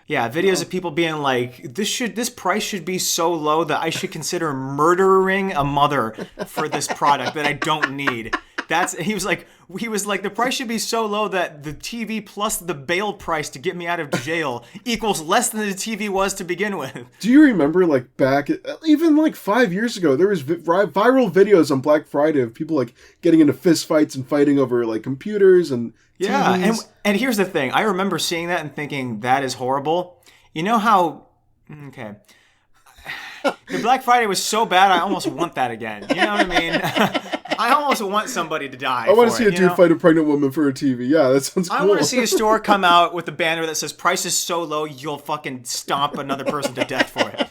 B: Yeah, videos of people being like, this price should be so low that I should consider murdering a mother for this product that I don't need. He was like, the price should be so low that the TV plus the bail price to get me out of jail equals less than the TV was to begin with.
C: Do you remember, like, back, even like 5 years ago, there was viral videos on Black Friday of people, like, getting into fist fights and fighting over, like, computers and TVs.
B: Yeah, and here's the thing. I remember seeing that and thinking, that is horrible. You know how... Okay. The Black Friday was so bad, I almost want that again. You know what I mean? I almost want somebody to die.
C: I want to see a dude fight a pregnant woman for a TV. Yeah, that sounds cool.
B: I want to see a store come out with a banner that says, price is so low, you'll fucking stomp another person to death for it.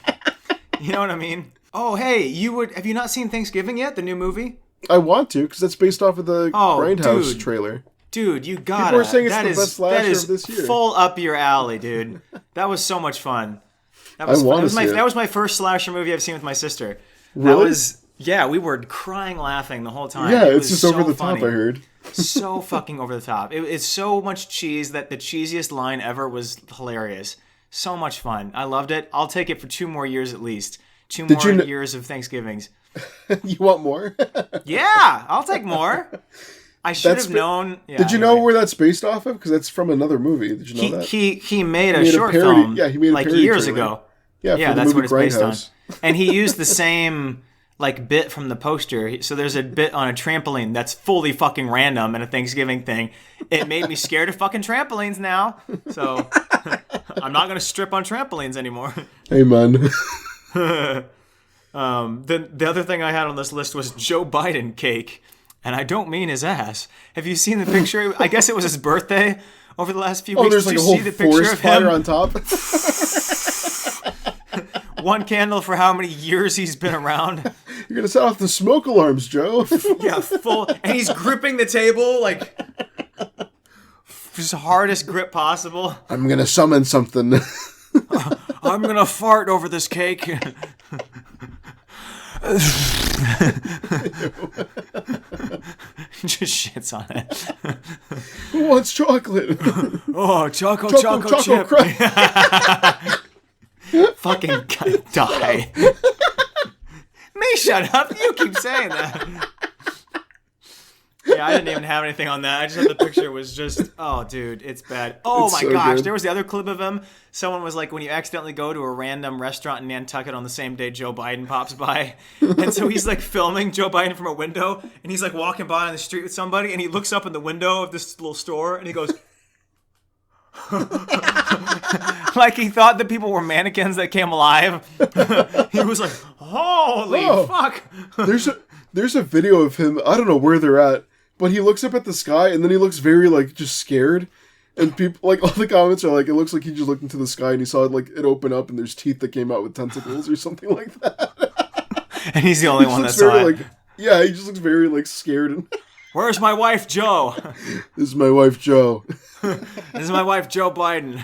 B: You know what I mean? Oh, hey, have you not seen Thanksgiving yet, the new movie?
C: I want to, because that's based off of the Grindhouse trailer.
B: Dude, you got it.
C: People are saying it's the best slasher of this year.
B: Full up your alley, dude. That was so much fun. That was my first slasher movie I've seen with my sister.
C: Really?
B: We were crying laughing the whole time.
C: Yeah, it's just so over the top, I heard.
B: So fucking over the top. It's so much cheese that the cheesiest line ever was hilarious. So much fun. I loved it. I'll take it for 2 more years at least. 2 more years of Thanksgivings.
C: You want more?
B: Yeah, I'll take more. I should have known. Yeah,
C: did you know where that's based off of? Because that's from another movie. Did you know that?
B: He made a short film.
C: Yeah, he made a
B: like
C: parody
B: years
C: trailer.
B: ago.
C: Yeah,
B: that's what it's based on. And he used the same like bit from the poster. So there's a bit on a trampoline that's fully fucking random and a Thanksgiving thing. It made me scared of fucking trampolines now. So I'm not gonna strip on trampolines anymore.
C: Hey man.
B: The other thing I had on this list was Joe Biden cake. And I don't mean his ass. Have you seen the picture? I guess it was his birthday over the last few weeks.
C: There's like a whole forest fire on top.
B: One candle for how many years he's been around.
C: You're going to set off the smoke alarms, Joe.
B: Yeah, full. And he's gripping the table like his hardest grip possible.
C: I'm going to summon something.
B: I'm going to fart over this cake. Just shits on it.
C: Who wants chocolate?
B: Oh, choco chip. Fucking die. Me shut up. You keep saying that. Yeah, I didn't even have anything on that. I just had the picture was just, oh, dude, it's bad. Oh, my gosh. Good. There was the other clip of him. Someone was like, when you accidentally go to a random restaurant in Nantucket on the same day Joe Biden pops by. And so he's like filming Joe Biden from a window. And he's like walking by on the street with somebody. And he looks up in the window of this little store. And he goes, like he thought that people were mannequins that came alive. He was like, holy fuck.
C: There's a video of him. I don't know where they're at. But he looks up at the sky, and then he looks very, like, just scared. And people, like, all the comments are like, it looks like he just looked into the sky and he saw, like, it open up and there's teeth that came out with tentacles or something like that.
B: And he's the only one that saw it.
C: Yeah, he just looks very, like, scared. And
B: Where's my wife, Joe?
C: This is my wife, Joe.
B: This is my wife, Joe Biden.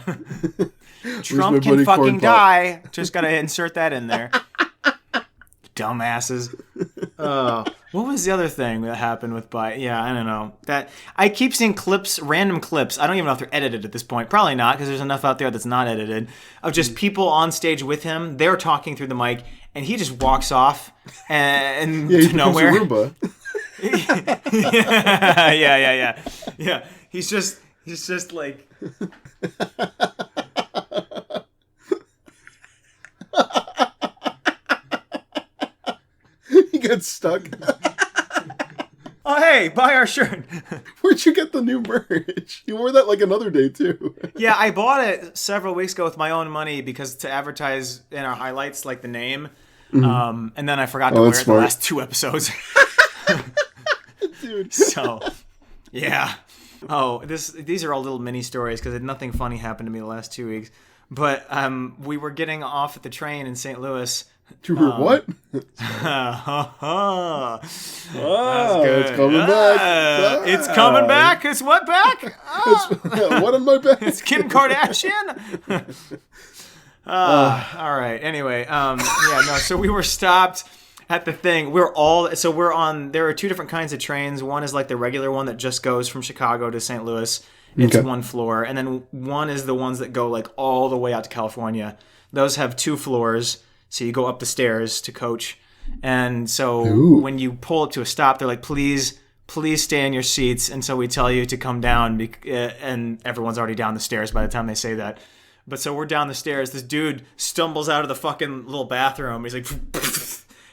B: Trump can fucking die. Just gotta insert that in there. Dumbasses. What was the other thing that happened with Biden? Yeah, I don't know. That I keep seeing clips, random clips. I don't even know if they're edited at this point. Probably not, because there's enough out there that's not edited. Of just people on stage with him. They're talking through the mic, and he just walks off and to nowhere. Yeah. He's just like.
C: He gets stuck.
B: Oh, hey, buy our shirt.
C: Where'd you get the new merch? You wore that like another day, too.
B: Yeah, I bought it several weeks ago with my own money because to advertise in our highlights, like the name. Mm-hmm. And then I forgot to wear it the last 2 episodes.
C: Dude.
B: So, yeah. Oh, these are all little mini stories because nothing funny happened to me the last 2 weeks. But we were getting off at the train in St. Louis.
C: You were what?
B: It's
C: coming back.
B: It's coming back. It's what back?
C: What on my back?
B: It's Kim Kardashian. All right. Anyway, so we were stopped at the thing. There are 2 different kinds of trains. One is like the regular one that just goes from Chicago to St. Louis. It's 1 floor. And then one is the ones that go like all the way out to California. Those have 2 floors. So you go up the stairs to coach. And so when you pull up to a stop, they're like, please stay in your seats. And so we tell you to come down. And everyone's already down the stairs by the time they say that. But so we're down the stairs. This dude stumbles out of the fucking little bathroom. He's like, and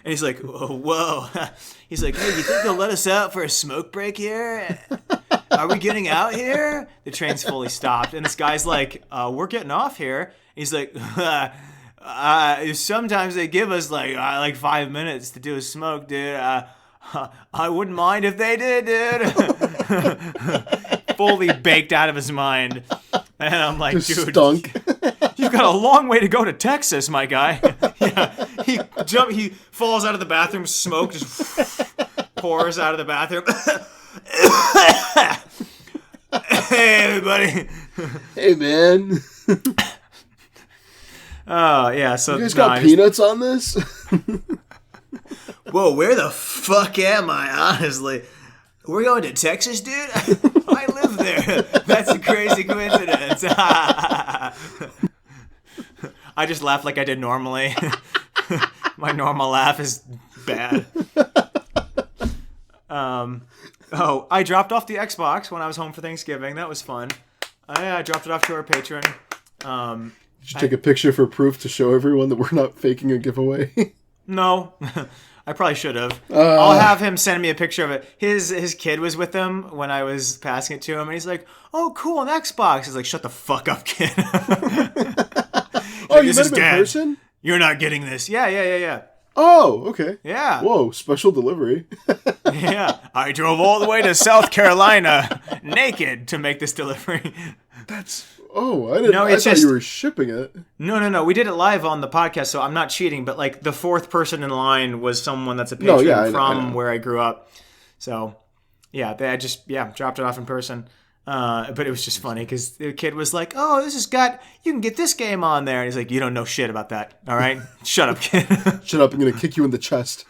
B: he's like, whoa. He's like, hey, you think they'll let us out for a smoke break here? Are we getting out here? The train's fully stopped. And this guy's like, we're getting off here. He's like, sometimes they give us like 5 minutes to do a smoke, dude. I wouldn't mind if they did, dude. Fully baked out of his mind. And I'm like, dude,
C: stunk.
B: You've got a long way to go to Texas, my guy. Yeah, he falls out of the bathroom, smoke just pours out of the bathroom. Hey, everybody.
C: Hey, man.
B: Oh, yeah. So
C: you guys got peanuts on this?
B: Whoa, where the fuck am I, honestly? We're going to Texas, dude? I live there. That's a crazy coincidence. I just laugh like I did normally. My normal laugh is bad. I dropped off the Xbox when I was home for Thanksgiving. That was fun. I dropped it off to our patron.
C: Did you take a picture for proof to show everyone that we're not faking a giveaway?
B: No. I probably should have. I'll have him send me a picture of it. His kid was with him when I was passing it to him, and he's like, "Oh, cool, an Xbox." He's like, "Shut the fuck up, kid."
C: Oh, you met him in person?
B: You're not getting this. Yeah.
C: Oh, okay.
B: Yeah.
C: Whoa, special delivery.
B: Yeah. I drove all the way to South Carolina naked to make this delivery.
C: Oh, I thought you were shipping it.
B: No. We did it live on the podcast, so I'm not cheating. But like the 4th person in line was someone that's a patron from where I grew up. So yeah, they dropped it off in person. But it was just funny because the kid was like, "Oh, you can get this game on there." And he's like, "You don't know shit about that. All right, shut up, kid."
C: Shut up! I'm gonna kick you in the chest.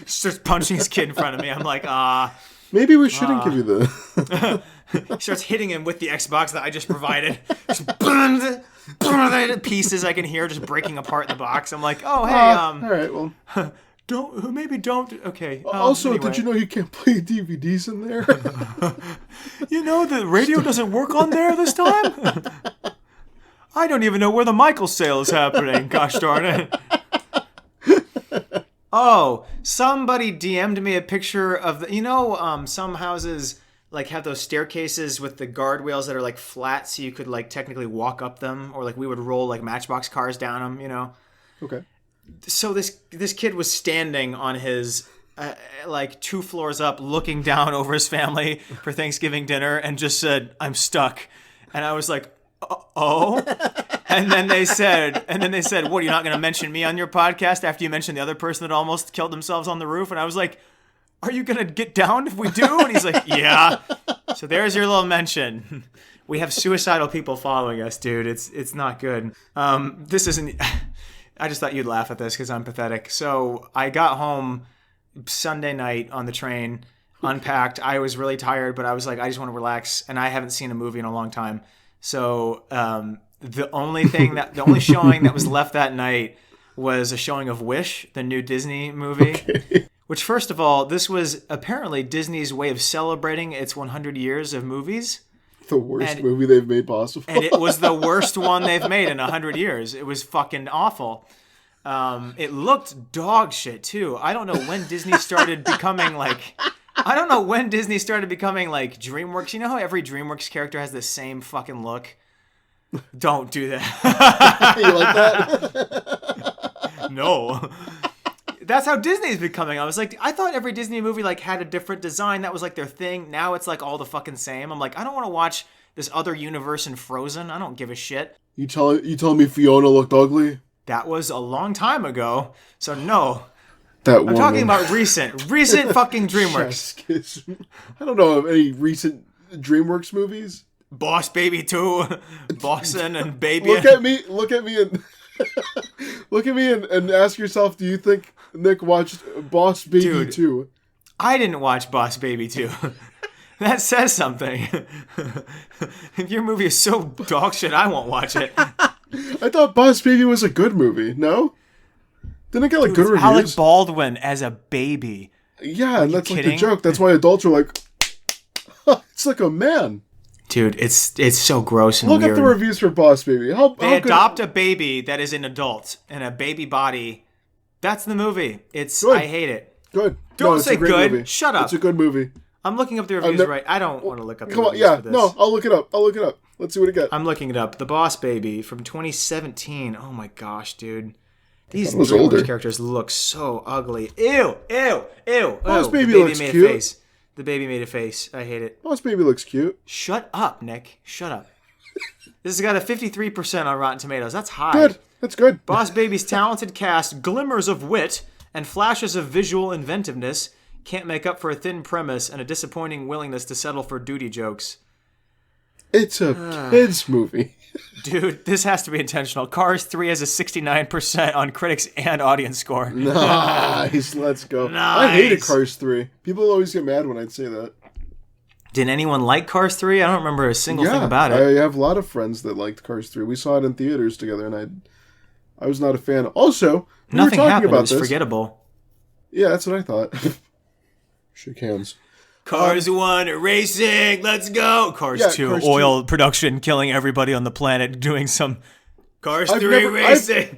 B: Starts punching his kid in front of me. I'm like,
C: Maybe we shouldn't give you the.
B: He starts hitting him with the Xbox that I just provided. Pieces I can hear just breaking apart in the box. I'm like, oh, hey,
C: all right, well.
B: Don't. Okay.
C: Also,
B: anyway.
C: Did you know you can't play DVDs in there?
B: You know the radio doesn't work on there this time? I don't even know where the Michael sale is happening. Gosh darn it. Oh, somebody DM'd me a picture of some houses like have those staircases with the guardrails that are like flat, so you could like technically walk up them, or like we would roll like Matchbox cars down them.
C: Okay.
B: So this kid was standing on his like 2 floors up, looking down over his family for Thanksgiving dinner, and just said, "I'm stuck." And I was like, oh. And then they said, what, are you not going to mention me on your podcast after you mentioned the other person that almost killed themselves on the roof? And I was like, are you going to get down if we do? And he's like, yeah. So there's your little mention. We have suicidal people following us, dude. It's not good. This isn't... I just thought you'd laugh at this because I'm pathetic. So I got home Sunday night on the train, unpacked. I was really tired, but I was like, I just want to relax. And I haven't seen a movie in a long time. So the only showing that was left that night was a showing of Wish, the new Disney movie. Okay. Which, first of all, this was apparently Disney's way of celebrating its 100 years of movies.
C: The worst movie they've made possible.
B: And it was the worst one they've made in 100 years. It was fucking awful. It looked dog shit, too. I don't know when Disney started becoming like... DreamWorks. You know how every DreamWorks character has the same fucking look? Don't do that.
C: You like that?
B: No. That's how Disney's becoming. I was like, I thought every Disney movie like had a different design. That was like their thing. Now it's like all the fucking same. I'm like, I don't want to watch this other universe in Frozen. I don't give a shit.
C: You tell me Fiona looked ugly?
B: That was a long time ago. So no.
C: I'm
B: talking about recent fucking DreamWorks.
C: I don't know of any recent DreamWorks movies.
B: Boss Baby 2, Boston and Baby.
C: Look at me and ask yourself, do you think Nick watched Boss Baby 2?
B: I didn't watch Boss Baby 2. That says something. If your movie is so dog shit, I won't watch it.
C: I thought Boss Baby was a good movie. No? Didn't it get good reviews?
B: Alec Baldwin as a baby.
C: Yeah, and that's kidding? Like the joke. That's why adults are like, it's like a man.
B: Dude, it's so gross and
C: weird.
B: Look
C: at the reviews for Boss Baby.
B: They adopt a baby that is an adult and a baby body. That's the movie.
C: Good.
B: I hate it.
C: Good.
B: Don't say good.
C: Movie.
B: Shut up.
C: It's a good movie.
B: I'm looking up the reviews right. I don't want to look up the reviews for this.
C: No, I'll look it up. Let's see what it got.
B: I'm looking it up. The Boss Baby from 2017. Oh my gosh, dude. These characters look so ugly. Ew.
C: Boss Baby looks cute.
B: A face. The baby made a face. I hate it.
C: Boss Baby looks cute.
B: Shut up, Nick. Shut up. This has got a 53% on Rotten Tomatoes. That's high.
C: Good. That's good.
B: Boss Baby's talented cast, glimmers of wit, and flashes of visual inventiveness can't make up for a thin premise and a disappointing willingness to settle for duty jokes.
C: It's a kids movie.
B: Dude, this has to be intentional. Cars 3 has a 69% on critics and audience score.
C: Nice, let's go.
B: Nice.
C: I hated Cars 3. People always get mad when I'd say that.
B: Did anyone like Cars 3? I don't remember a single thing about it.
C: I have a lot of friends that liked Cars 3. We saw it in theaters together, and I was not a fan. Also,
B: nothing happened. It was forgettable.
C: Yeah, that's what I thought. Shake hands.
B: Cars 1 racing, let's go. Cars 2
C: Cars
B: oil production, killing everybody on the planet, doing some Cars 3 racing.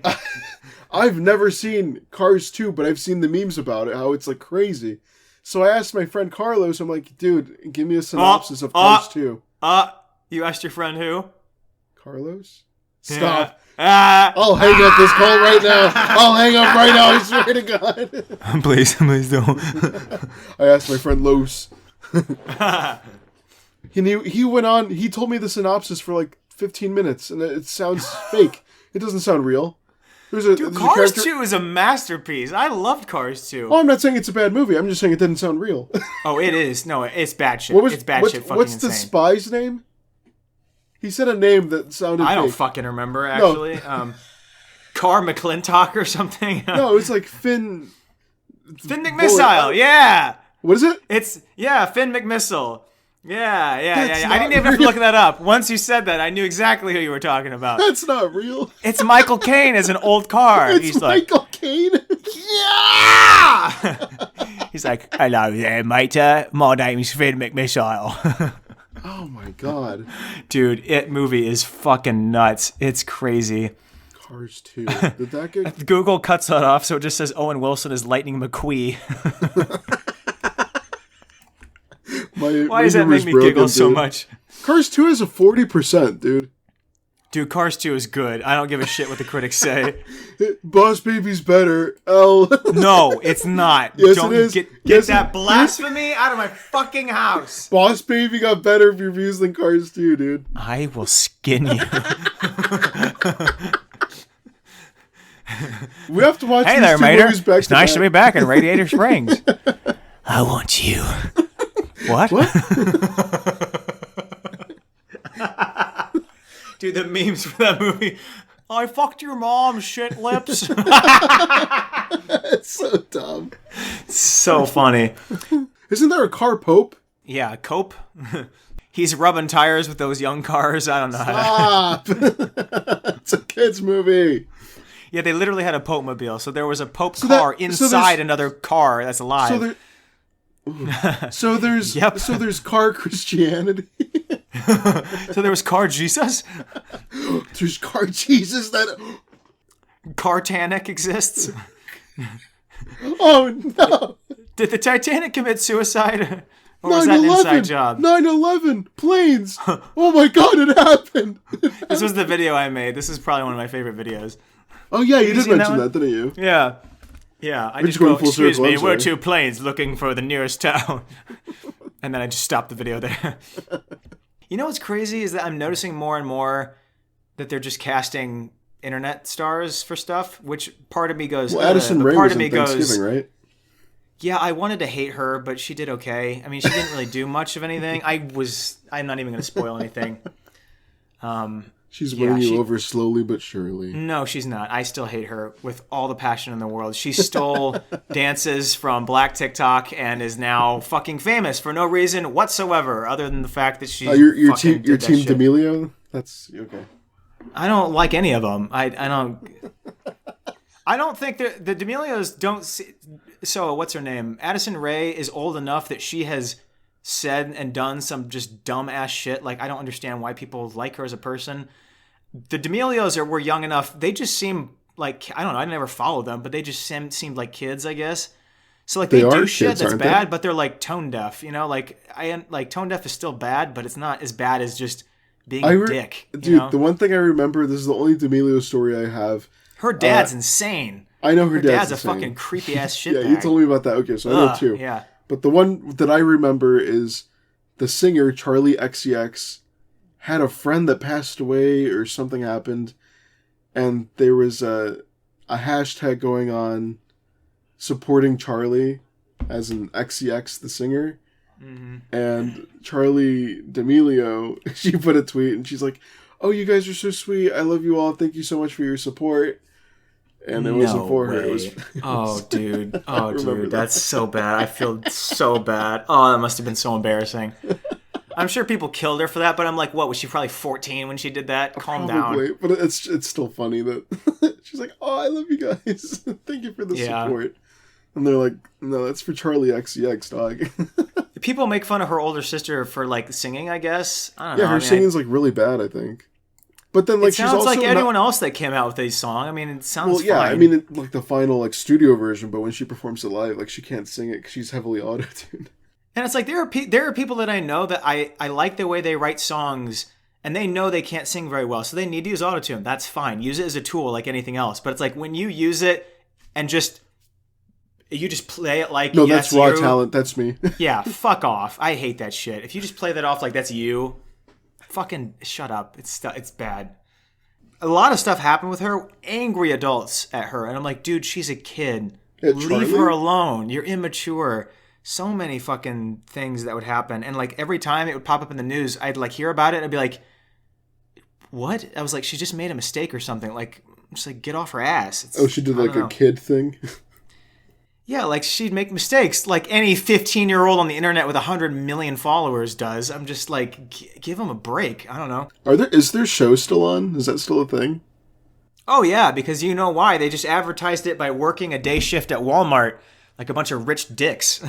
C: I've never seen Cars 2, but I've seen the memes about it, how it's like crazy. So I asked my friend Carlos, I'm like, dude, give me a synopsis of Cars 2.
B: You asked your friend who?
C: Carlos? Stop. I'll hang up this call right now. I swear to God.
B: Please don't.
C: I asked my friend Los. He went on, he told me the synopsis for like 15 minutes, and it sounds fake. It doesn't sound real.
B: Cars 2 is a masterpiece. I loved Cars 2.
C: Oh, I'm not saying it's a bad movie. I'm just saying it didn't sound real.
B: Oh, it is. No, it's bad shit. It's bad shit fucking
C: what's
B: insane.
C: What's the spy's name? He said a name that sounded
B: I don't
C: fake.
B: fucking remember, actually. No. Car McClintock or something.
C: No, it's like Finn
B: McMissile, yeah.
C: What is it?
B: It's, Finn McMissile. Yeah. I didn't even have to look that up. Once you said that, I knew exactly who you were talking about.
C: That's not real.
B: It's Michael Caine as an old car.
C: He's Michael Caine?
B: Yeah! He's like, hello there, mate. My name's Finn McMissile.
C: Oh my God.
B: Dude, it movie is fucking nuts. It's crazy.
C: Cars 2. Did that get...
B: Google cuts that off, so it just says Owen Wilson is Lightning McQueen. Why does that make me giggle so much?
C: Cars 2 is a 40%, dude.
B: Dude, Cars 2 is good. I don't give a shit what the critics say.
C: Boss Baby's better. L.
B: No, it's not.
C: Yes,
B: Don't
C: it is.
B: get
C: Yes,
B: that blasphemy out of my fucking house.
C: Boss Baby got better reviews than Cars 2, dude.
B: I will skin you.
C: We have to watch
B: Hey
C: these
B: there,
C: two
B: Mater.
C: movies back
B: It's nice to be back in Radiator Springs. I want you. What? Dude, the memes for that movie. I fucked your mom's shit lips.
C: It's so dumb.
B: So funny.
C: Isn't there a car Pope?
B: Yeah, Cope. He's rubbing tires with those young cars. I don't know how to...
C: Stop! It's a kid's movie.
B: Yeah, they literally had a Pope mobile. So there was a Pope car inside another car that's alive.
C: So there's
B: Yep.
C: so there's car Christianity.
B: So there was Car Jesus?
C: There's car Jesus that.
B: Cartanic exists?
C: Oh no!
B: Did the Titanic commit suicide? Or was that an
C: 9/11.
B: inside job?
C: 9/11 planes. Oh my God! It happened.
B: This was the video I made. This is probably one of my favorite videos.
C: Oh yeah, you did
B: seen
C: mention
B: that
C: that, didn't you?
B: Yeah. Yeah, I just
C: going
B: go,
C: full
B: excuse
C: circle,
B: me,
C: I'm
B: we're
C: sorry."
B: two planes looking for the nearest town. And then I just stopped the video there. You know what's crazy is that I'm noticing more and more that they're just casting internet stars for stuff, which part of me goes,
C: Well, Addison
B: but
C: Rae
B: part
C: was
B: of me
C: in Thanksgiving,
B: goes,
C: right?
B: yeah, I wanted to hate her, but she did okay. I mean, she didn't really do much of anything. I'm not even going to spoil anything.
C: She's winning you over slowly but surely.
B: No, she's not. I still hate her with all the passion in the world. She stole dances from Black TikTok and is now fucking famous for no reason whatsoever, other than the fact that she.
C: Your team D'Amelio. That's okay.
B: I don't like any of them. I don't think the D'Amelios don't. See, so what's her name? Addison Rae is old enough that she has said and done some just dumb ass shit. Like I don't understand why people like her as a person. The D'Amelios were young enough. They just seem like, I don't know. I never followed them, but they just seemed like kids, I guess. So like they do shit that's bad, but they're like tone deaf. You know, like tone deaf is still bad, but it's not as bad as just being a dick.
C: Dude, the one thing I remember, this is the only D'Amelio story I have.
B: Her dad's insane.
C: I know her
B: dad's
C: insane.
B: a fucking creepy ass shit.
C: Yeah, you told me about that. Okay, so I know too.
B: Yeah.
C: But the one that I remember is the singer Charlie XCX had a friend that passed away or something happened, and there was a hashtag going on supporting Charlie as an XCX, the singer. Mm-hmm. And Charlie D'Amelio, she put a tweet and she's like, "Oh, you guys are so sweet. I love you all. Thank you so much for your support." And it wasn't for her. It was.
B: Dude. Oh, dude. That's so bad. I feel so bad. Oh, that must have been so embarrassing. I'm sure people killed her for that, but I'm like, what? Was she probably 14 when she did that? Calm down.
C: But it's still funny that she's like, "Oh, I love you guys. Thank you for the support." And they're like, "No, that's for Charlie XCX, dog."
B: People make fun of her older sister for like singing, I guess. I don't know.
C: Yeah, her singing's like really bad, I think. But then, like,
B: it sounds like anyone else that came out with a song. I mean, it sounds.
C: Well, yeah,
B: fine.
C: I mean, like the final like studio version, but when she performs it live, like she can't sing it because she's heavily auto-tuned.
B: And it's like there are people that I know that I like the way they write songs, and they know they can't sing very well, so they need to use autotune. That's fine. Use it as a tool like anything else. But it's like when you use it and you just play it like
C: no, that's raw talent. That's me.
B: Yeah, fuck off. I hate that shit. If you just play that off like that's you, fucking shut up. It's bad. A lot of stuff happened with her. Angry adults at her, and I'm like, dude, she's a kid. Leave her alone. You're immature. So many fucking things that would happen, and like every time it would pop up in the news, I'd like hear about it and I'd be like, what? I was like, she just made a mistake or something. Like, just like get off her ass.
C: She did like a kid thing.
B: Yeah, like she'd make mistakes like any 15-year-old on the internet with 100 million followers does. I'm just like, give them a break. I don't know.
C: Is their show still on? Is that still a thing?
B: Oh yeah, because you know why? They just advertised it by working a day shift at Walmart. Like a bunch of rich dicks.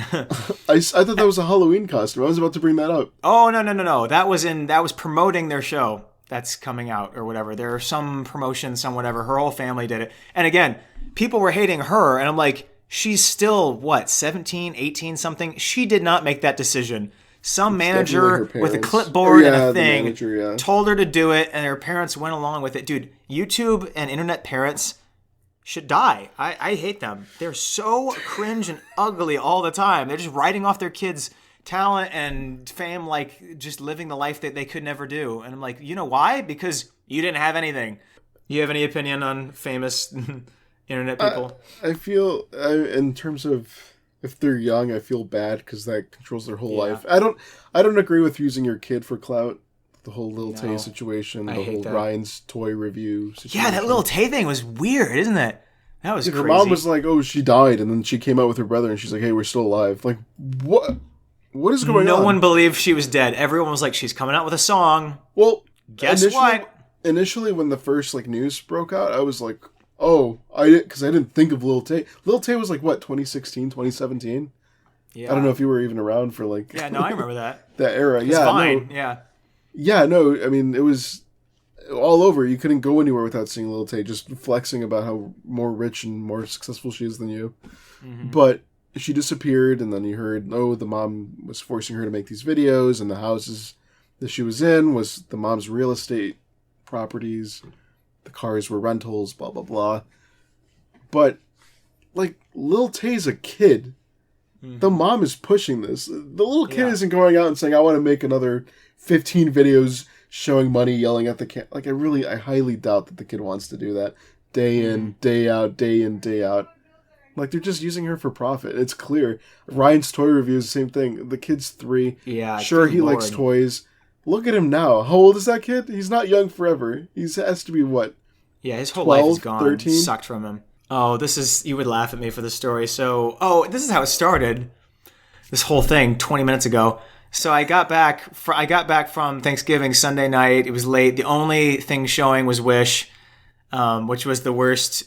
C: I thought that was a Halloween costume. I was about to bring that up.
B: Oh, no. That was promoting their show that's coming out or whatever. There are some promotion, some whatever. Her whole family did it. And again, people were hating her. And I'm like, she's still, 17, 18 something? She did not make that decision. Some
C: definitely
B: manager
C: her
B: with a
C: parents.
B: clipboard
C: Oh,
B: and
C: yeah,
B: a
C: the
B: thing
C: manager, yeah.
B: told her to do it, and her parents went along with it. Dude, YouTube and internet parents should die. I hate them. They're so cringe and ugly all the time. They're just writing off their kids' talent and fame like just living the life that they could never do. And I'm like, you know why? Because you didn't have anything. You have any opinion on famous internet people?
C: I feel, in terms of if they're young, I feel bad because that controls their whole life. I don't agree with using your kid for clout. The whole Lil Tay situation, the whole
B: that.
C: Ryan's toy review situation.
B: Yeah, that Lil Tay thing was weird, isn't it? That was crazy.
C: Her mom was like, "Oh, she died," and then she came out with her brother, and she's like, "Hey, we're still alive." Like, what? What is going on?
B: No one believed she was dead. Everyone was like, "She's coming out with a song."
C: Well,
B: guess what?
C: Initially, when the first news broke out, I was like, "Oh, because I didn't think of Lil Tay." Lil Tay was like what, 2016, 2017?
B: Yeah.
C: I don't know if you were even around for
B: Yeah, no, I remember that.
C: that era.
B: It's
C: Yeah,
B: fine.
C: no,
B: Yeah.
C: yeah, no. I mean, it was all over. You couldn't go anywhere without seeing Lil Tay just flexing about how more rich and more successful she is than you. Mm-hmm. But she disappeared, and then you heard, oh, the mom was forcing her to make these videos, and the houses that she was in was the mom's real estate properties. The cars were rentals, blah, blah, blah. But, Lil Tay's a kid. Mm-hmm. The mom is pushing this. The little kid isn't going out and saying, I want to make another 15 videos showing money, yelling at the camera. I highly doubt that the kid wants to do that. Day in, day out, day in, day out. They're just using her for profit. It's clear. Ryan's toy review is the same thing. The kid's 3.
B: Yeah.
C: Sure, he likes toys. Look at him now. How old is that kid? He's not young forever. He has to be, what?
B: Yeah, his whole
C: 12,
B: life is gone.
C: 13?
B: Sucked from him. Oh, you would laugh at me for this story. So, this is how it started. This whole thing 20 minutes ago. So I got back from Thanksgiving Sunday night. It was late. The only thing showing was Wish, which was the worst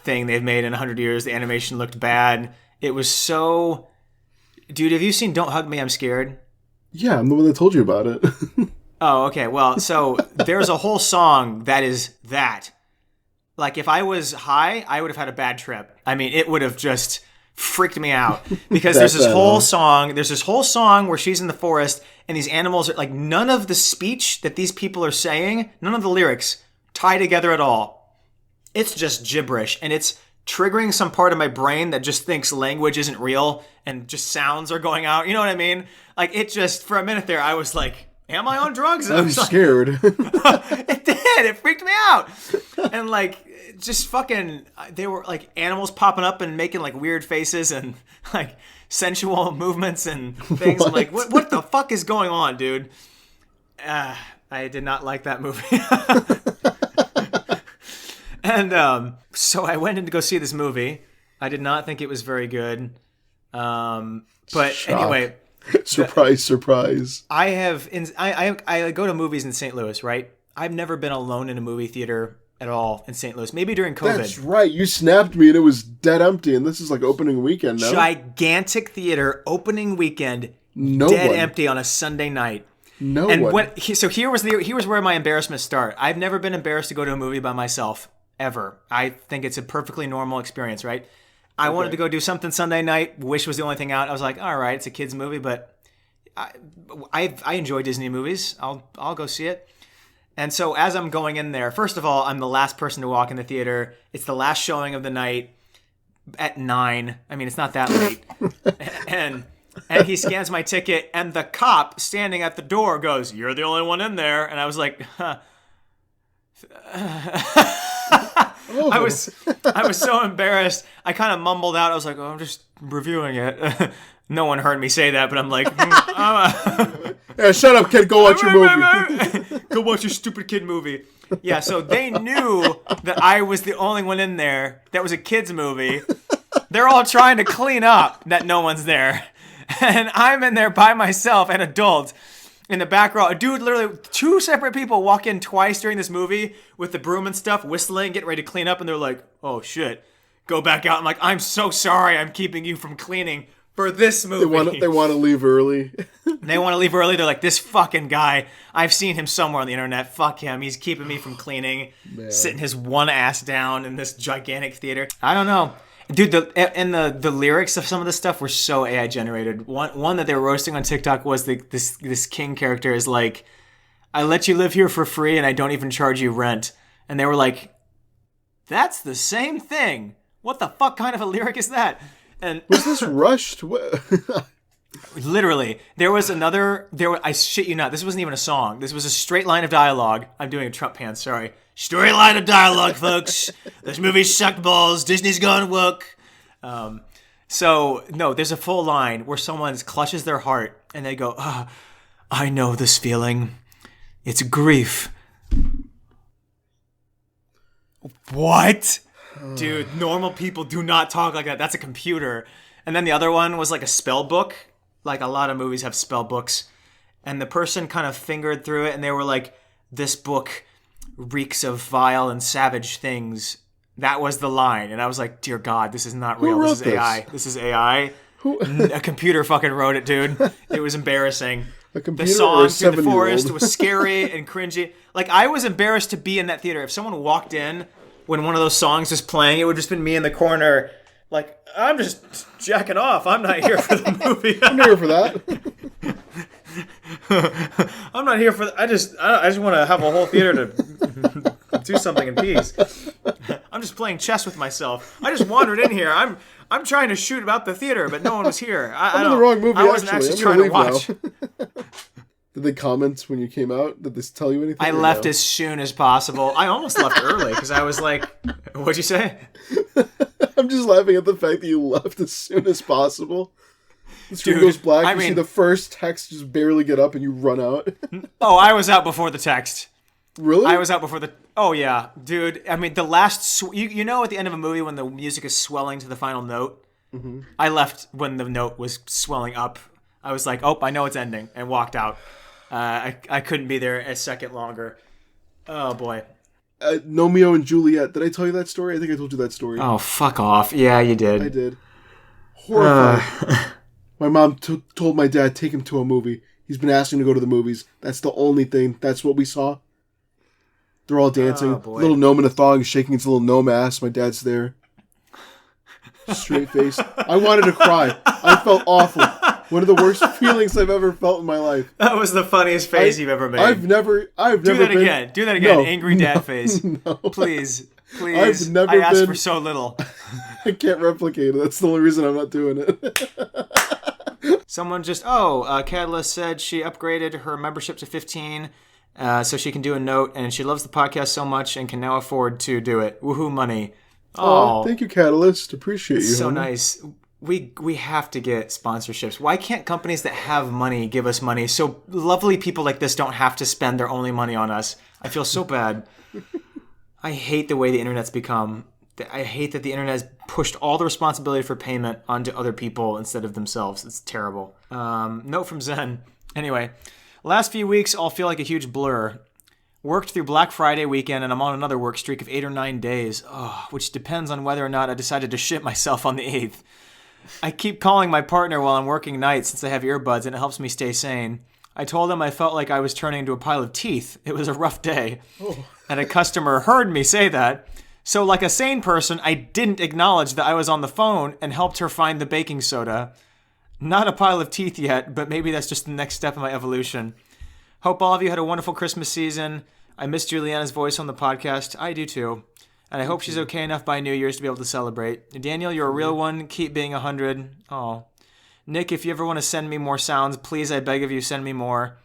B: thing they've made in 100 years. The animation looked bad. It was so... Dude, have you seen Don't Hug Me, I'm Scared?
C: Yeah, I'm the one that told you about it.
B: Oh, okay. Well, so there's a whole song that is that. If I was high, I would have had a bad trip. I mean, it would have just freaked me out. Because there's this whole song where she's in the forest, and these animals are, none of the speech that these people are saying, none of the lyrics tie together at all. It's just gibberish, and it's triggering some part of my brain that just thinks language isn't real and just sounds are going out. You know what I mean? It just, for a minute there, I was like, am I on drugs? And
C: I'm scared.
B: It did. It freaked me out. And just fucking, they were animals popping up and making weird faces and sensual movements and things. I'm like, what the fuck is going on, dude? I did not like that movie. And so I went in to go see this movie. I did not think it was very good. But
C: Shock.
B: Anyway.
C: Surprise.
B: I go to movies in St. Louis, right? I've never been alone in a movie theater at all in St. Louis. Maybe during COVID.
C: That's right. You snapped me and it was dead empty, and this is opening weekend now.
B: Gigantic theater, opening weekend, empty on a Sunday night. So here was where my embarrassment started. I've never been embarrassed to go to a movie by myself, ever. I think it's a perfectly normal experience, right? I wanted to go do something Sunday night. Wish was the only thing out. I was like, all right, it's a kid's movie, but I enjoy Disney movies. I'll go see it. And so as I'm going in there, first of all, I'm the last person to walk in the theater. It's the last showing of the night at 9. I mean, it's not that late. and he scans my ticket, and the cop standing at the door goes, "You're the only one in there." And I was like, huh. I was so embarrassed. I kind of mumbled out. I was like, "Oh, I'm just reviewing it." No one heard me say that, but I'm like,
C: yeah, shut up, kid. Go watch your movie.
B: Go watch your stupid kid movie. Yeah, so they knew that I was the only one in there that was a kid's movie. They're all trying to clean up that no one's there. And I'm in there by myself, an adult. In the back row, a dude, literally 2 separate people walk in twice during this movie with the broom and stuff, whistling, getting ready to clean up, and they're like, "Oh shit, go back out." I'm like, "I'm so sorry, I'm keeping you from cleaning for this movie."
C: They want to leave early.
B: They want to leave early. They're like, "This fucking guy, I've seen him somewhere on the internet. Fuck him. He's keeping me from cleaning." Man. Sitting his one ass down in this gigantic theater. I don't know. Dude, the lyrics of some of the stuff were so AI generated. One that they were roasting on TikTok was this king character is like, I let you live here for free and I don't even charge you rent. And they were like, that's the same thing. What the fuck kind of a lyric is that? And
C: was this rushed?
B: literally, I shit you not, this wasn't even a song. This was a straight line of dialogue. I'm doing a Trump pants, sorry. Straight line of dialogue, folks. This movie sucked balls. Disney's gone woke. So, no, there's a full line where someone clutches their heart and they go, I know this feeling. It's grief. What? Dude, normal people do not talk like that. That's a computer. And then the other one was like a spell book. Like a lot of movies have spell books. And the person kind of fingered through it and they were like, this book reeks of vile and savage things. That was the line. And I was like, dear God, this is not real. This is AI. This is AI. A computer fucking wrote it, dude. It was embarrassing. The song through the forest was scary and cringy. Like, I was embarrassed to be in that theater. If someone walked in when one of those songs was playing, it would just been me in the corner. Like, I'm just jacking off. I'm not here for the movie.
C: I'm not here for that.
B: I'm not here for. I just want to have a whole theater to do something in peace. I'm just playing chess with myself. I just wandered in here. I'm trying to shoot about the theater, but no one was here.
C: I'm in the wrong movie.
B: I wasn't actually trying to watch.
C: Did they comment when you came out? Did they tell you anything?
B: I left as soon as possible. I almost left early because I was like, "What'd you say?"
C: I'm just laughing at the fact that you left as soon as possible. The screen goes black. You see the first text just barely get up, and you run out.
B: Oh, I was out before the text.
C: Really?
B: I was out before the... Oh, yeah. Dude, I mean, the last... You know at the end of a movie when the music is swelling to the final note? Mm-hmm. I left when the note was swelling up. I was like, oh, I know it's ending, and walked out. I couldn't be there a second longer. Oh, boy.
C: Romeo and Juliet. Did I tell you that story? I think I told you that story.
B: Oh, fuck off. Yeah, you did.
C: I did. Horrifying. My mom told my dad, take him to a movie. He's been asking to go to the movies. That's the only thing. That's what we saw. They're all dancing. Little gnome in a thong shaking his little gnome ass. My dad's there. Straight face. I wanted to cry. I felt awful. One of the worst feelings I've ever felt in my life.
B: That was the funniest face you've ever made.
C: I've never
B: Do that again. Do that again.
C: No,
B: Angry dad face. No. Please. I asked for so little.
C: I can't replicate it. That's the only reason I'm not doing it.
B: Someone just, Catalyst said she upgraded her membership to 15 so she can do a note, and she loves the podcast so much and can now afford to do it. Woohoo money.
C: Oh, thank you, Catalyst. Appreciate you.
B: So nice. We have to get sponsorships. Why can't companies that have money give us money so lovely people like this don't have to spend their only money on us? I feel so bad. I hate the way the internet's become. I hate that the internet has pushed all the responsibility for payment onto other people instead of themselves. It's terrible. Note from Zen. Anyway, last few weeks all feel like a huge blur. Worked through Black Friday weekend and I'm on another work streak of 8 or 9 days, which depends on whether or not I decided to shit myself on the 8th. I keep calling my partner while I'm working nights since I have earbuds and it helps me stay sane. I told him I felt like I was turning into a pile of teeth. It was a rough day. And a customer heard me say that. So like a sane person, I didn't acknowledge that I was on the phone and helped her find the baking soda. Not a pile of teeth yet, but maybe that's just the next step in my evolution. Hope all of you had a wonderful Christmas season. I miss Juliana's voice on the podcast. I do too. And I hope she's okay enough by New Year's to be able to celebrate. Daniel, you're a real one. Keep being 100. Oh. Nick, if you ever want to send me more sounds, please, I beg of you, send me more.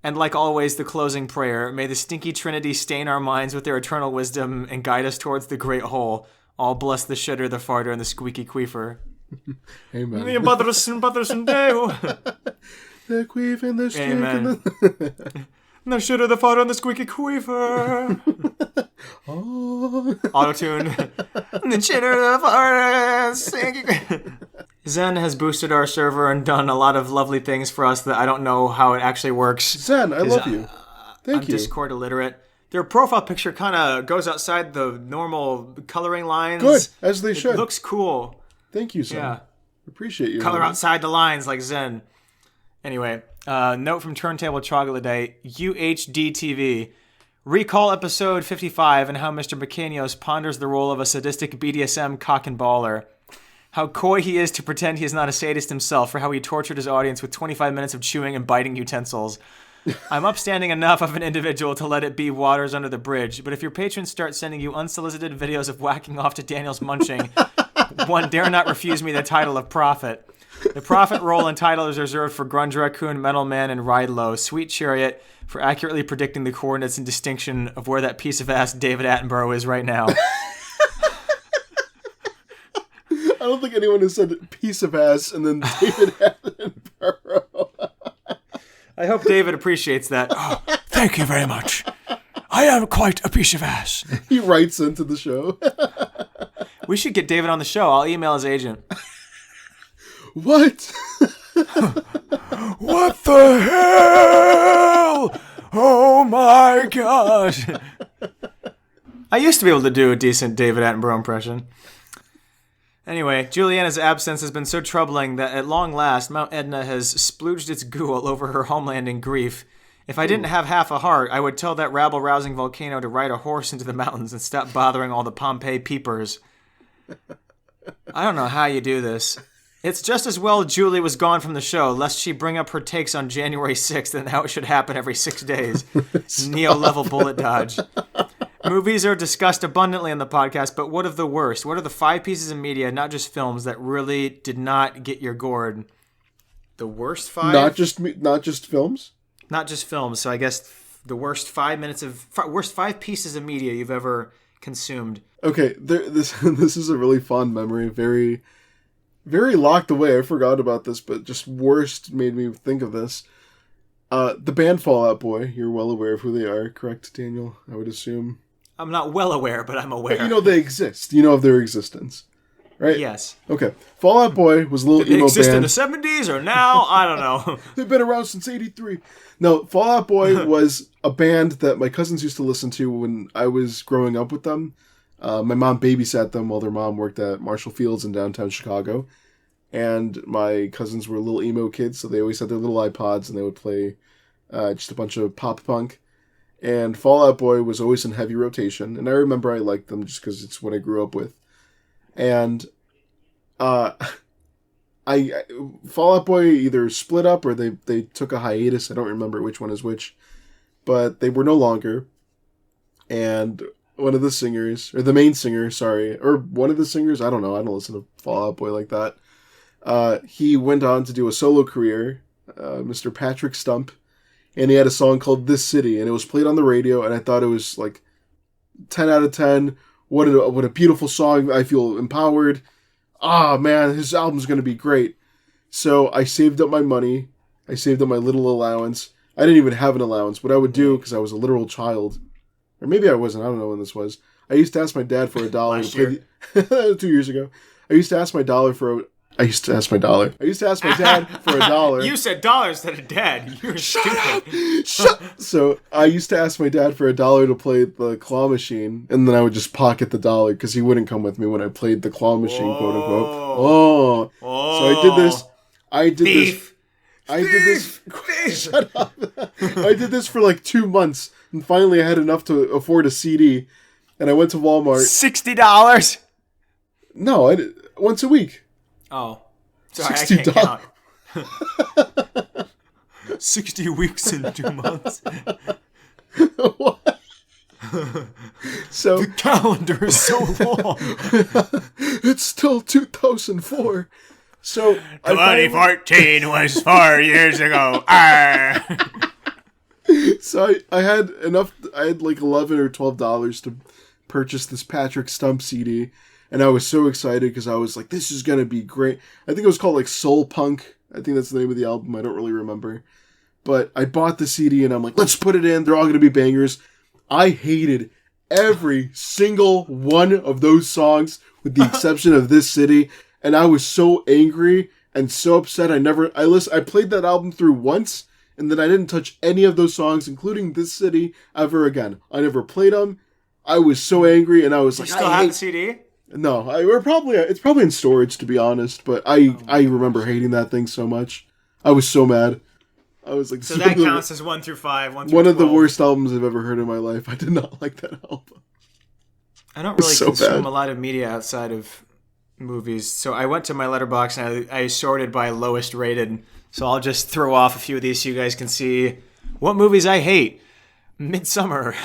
B: And like always, the closing prayer. May the stinky trinity stain our minds with their eternal wisdom and guide us towards the great whole. All bless the shitter, the farter, and the squeaky queefer.
C: Amen.
B: The
C: queef and the streak.
B: Amen. The shitter, the farter, and the squeaky queefer. Auto-tune. The shitter, the farter, Zen has boosted our server and done a lot of lovely things for us that I don't know how it actually works.
C: Zen, I love you. Thank you.
B: I'm Discord illiterate. Their profile picture kind of goes outside the normal coloring lines.
C: Good, as they should.
B: It looks cool.
C: Thank you, Zen. Yeah. Appreciate you.
B: Color outside the lines like Zen. Anyway, note from Turntable Troglodyte, UHDTV. Recall episode 55 and how Mr. Pequeños ponders the role of a sadistic BDSM cock and baller. How coy he is to pretend he is not a sadist himself, or how he tortured his audience with 25 minutes of chewing and biting utensils. I'm upstanding enough of an individual to let it be waters under the bridge, but if your patrons start sending you unsolicited videos of whacking off to Daniel's munching, one dare not refuse me the title of prophet. The prophet role and title is reserved for Grunge Raccoon, Metal Man, and Ride Low, Sweet Chariot, for accurately predicting the coordinates and distinction of where that piece of ass David Attenborough is right now.
C: I don't think anyone has said piece of ass and then David Attenborough.
B: I hope David appreciates that. Oh, thank you very much. I am quite a piece of ass.
C: He writes into the show.
B: We should get David on the show. I'll email his agent.
C: What?
B: What the hell? Oh my gosh. I used to be able to do a decent David Attenborough impression. Anyway, Julianna's absence has been so troubling that at long last, Mount Etna has splooged its goo all over her homeland in grief. If I didn't have half a heart, I would tell that rabble-rousing volcano to ride a horse into the mountains and stop bothering all the Pompeii peepers. I don't know how you do this. It's just as well Julie was gone from the show, lest she bring up her takes on January 6th and how it should happen every 6 days. Neo-level bullet dodge. Movies are discussed abundantly on the podcast, but what of the worst? What are the 5 pieces of media, not just films, that really did not get your gourd? The worst 5?
C: Not just films?
B: Not just films, so I guess the worst 5 pieces of media you've ever consumed.
C: Okay, this is a really fond memory, very, very locked away. I forgot about this, but just worst made me think of this. The band Fall Out Boy, you're well aware of who they are, correct, Daniel? I would assume.
B: I'm not well aware, but I'm aware.
C: But you know they exist. You know of their existence, right?
B: Yes.
C: Okay. Fall Out Boy was a little emo
B: exist
C: band.
B: In the 70s or now? I don't know.
C: They've been around since '83. No, Fall Out Boy was a band that my cousins used to listen to when I was growing up with them. My mom babysat them while their mom worked at Marshall Fields in downtown Chicago. And my cousins were little emo kids, so they always had their little iPods and they would play just a bunch of pop punk. And Fall Out Boy was always in heavy rotation. And I remember I liked them just because it's what I grew up with. And Fall Out Boy either split up or they took a hiatus. I don't remember which one is which. But they were no longer. And one of the singers, or the main singer, sorry, or one of the singers, I don't know, I don't listen to Fall Out Boy like that. He went on to do a solo career, Mr. Patrick Stump, and he had a song called This City, and it was played on the radio, and I thought it was like 10 out of 10. What a beautiful song. I feel empowered. Ah, man, his album's going to be great. So I saved up my money. I saved up my little allowance. I didn't even have an allowance. What I would do, because I was a literal child, or maybe I wasn't, I don't know when this was. I used to ask my dad for $1 to play 2 years ago. I used to ask my dad for $1.
B: You said dollars instead of dad. You're stupid.
C: So I used to ask my dad for $1 to play the claw machine, and then I would just pocket the dollar because he wouldn't come with me when I played the claw machine, quote unquote. So I did this. Shut up. I did this for like 2 months, and finally I had enough to afford a CD, and I went to Walmart.
B: $60?
C: No, I did once a week.
B: Oh, sorry,
C: $60.
B: I can't count. 60 weeks in 2 months.
C: What? So
B: the calendar is so long.
C: It's still 2004. So
B: 2014 was 4 years ago.
C: So I had enough. I had like $11 or $12 to purchase this Patrick Stump CD. And I was so excited because I was like, this is going to be great. I think it was called like Soul Punk. I think that's the name of the album. I don't really remember. But I bought the CD and I'm like, let's put it in. They're all going to be bangers. I hated every single one of those songs with the exception of This City. And I was so angry and so upset. I played that album through once and then I didn't touch any of those songs, including This City, ever again. I never played them. I was so angry and I was like,
B: you still have the CD?
C: No, it's probably in storage, to be honest, but I remember hating that thing so much. I was so mad. I was like,
B: so that counts as 1 through 5. 1 through
C: one
B: 12.
C: of the worst albums I've ever heard in my life. I did not like that album.
B: I don't really
C: so
B: consume
C: bad.
B: a lot of media outside of movies, so I went to my letterbox and I sorted by lowest rated. So I'll just throw off a few of these so you guys can see what movies I hate. Midsummer.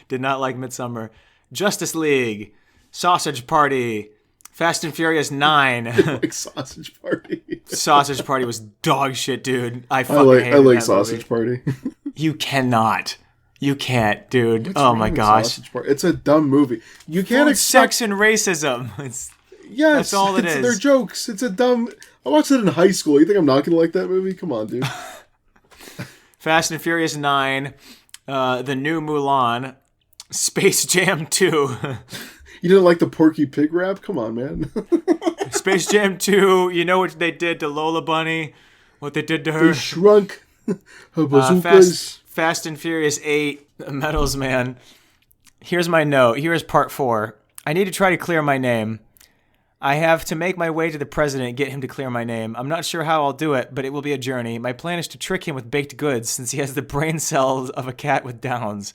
B: Did not like Midsummer. Justice League. Sausage Party. Fast and Furious 9.
C: Like Sausage Party.
B: Sausage Party was dog shit, dude. I fucking hated
C: I like
B: that
C: Sausage
B: movie.
C: Party.
B: You cannot. You can't, dude.
C: What's
B: oh
C: wrong
B: my
C: with
B: gosh.
C: Sausage Party? It's a dumb movie. You can't
B: It's
C: expect...
B: sex and racism. It's
C: Yes,
B: that's all it is.
C: They're jokes. It's a dumb... I watched it in high school. You think I'm not going to like that movie? Come on, dude.
B: Fast and Furious 9, the new Mulan, Space Jam 2.
C: You didn't like the Porky Pig rap? Come on, man.
B: Space Jam 2, you know what they did to Lola Bunny? What they did to her?
C: They shrunk her bazookas.
B: Fast and Furious 8, Metals Man. Here's my note. Here's part 4. I need to try to clear my name. I have to make my way to the president and get him to clear my name. I'm not sure how I'll do it, but it will be a journey. My plan is to trick him with baked goods since he has the brain cells of a cat with Downs.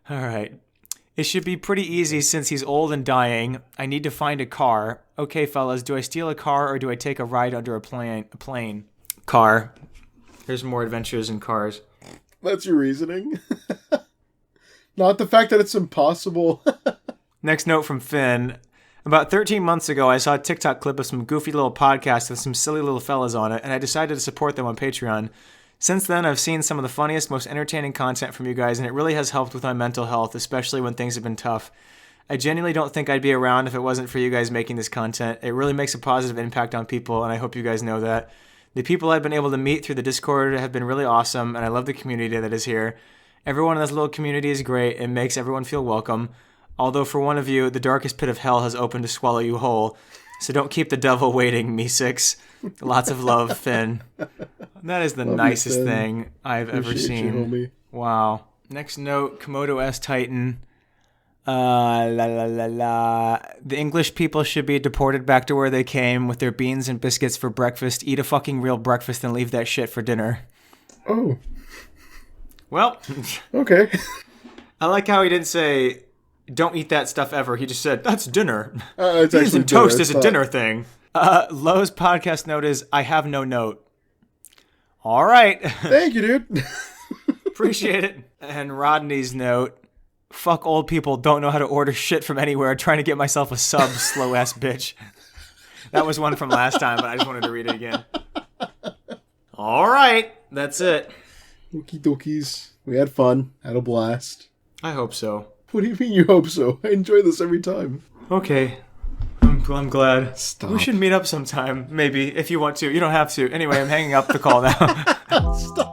B: All right. It should be pretty easy since he's old and dying. I need to find a car. Okay, fellas, do I steal a car or do I take a ride under a plane? Car. There's more adventures in cars.
C: That's your reasoning? Not the fact that it's impossible.
B: Next note from Finn. About 13 months ago, I saw a TikTok clip of some goofy little podcast with some silly little fellas on it, and I decided to support them on Patreon. Since then, I've seen some of the funniest, most entertaining content from you guys, and it really has helped with my mental health, especially when things have been tough. I genuinely don't think I'd be around if it wasn't for you guys making this content. It really makes a positive impact on people, and I hope you guys know that. The people I've been able to meet through the Discord have been really awesome, and I love the community that is here. Everyone in this little community is great and makes everyone feel welcome. Although for one of you, the darkest pit of hell has opened to swallow you whole. So don't keep the devil waiting, me six. Lots of love, Finn. That is the
C: Love
B: nicest
C: you, Finn.
B: thing I've ever
C: Appreciate
B: seen.
C: you, homie.
B: Wow. Next note, Komodo S Titan. The English people should be deported back to where they came with their beans and biscuits for breakfast. Eat a fucking real breakfast and leave that shit for dinner.
C: Oh,
B: Well,
C: okay.
B: I like how he didn't say, don't eat that stuff ever. He just said, that's dinner.
C: It's
B: Beans
C: actually
B: and toast
C: dinner.
B: is a dinner thing. Lowe's podcast note is, I have no note. All right.
C: Thank you, dude.
B: Appreciate it. And Rodney's note, fuck old people, don't know how to order shit from anywhere, trying to get myself a sub, slow ass bitch. That was one from last time, but I just wanted to read it again. All right. That's it.
C: Okie dokies. We had fun. Had a blast.
B: I hope so.
C: What do you mean you hope so? I enjoy this every time.
B: Okay. I'm glad.
C: Stop.
B: We should meet up sometime, maybe, if you want to. You don't have to. Anyway, I'm hanging up the call now.
C: Stop.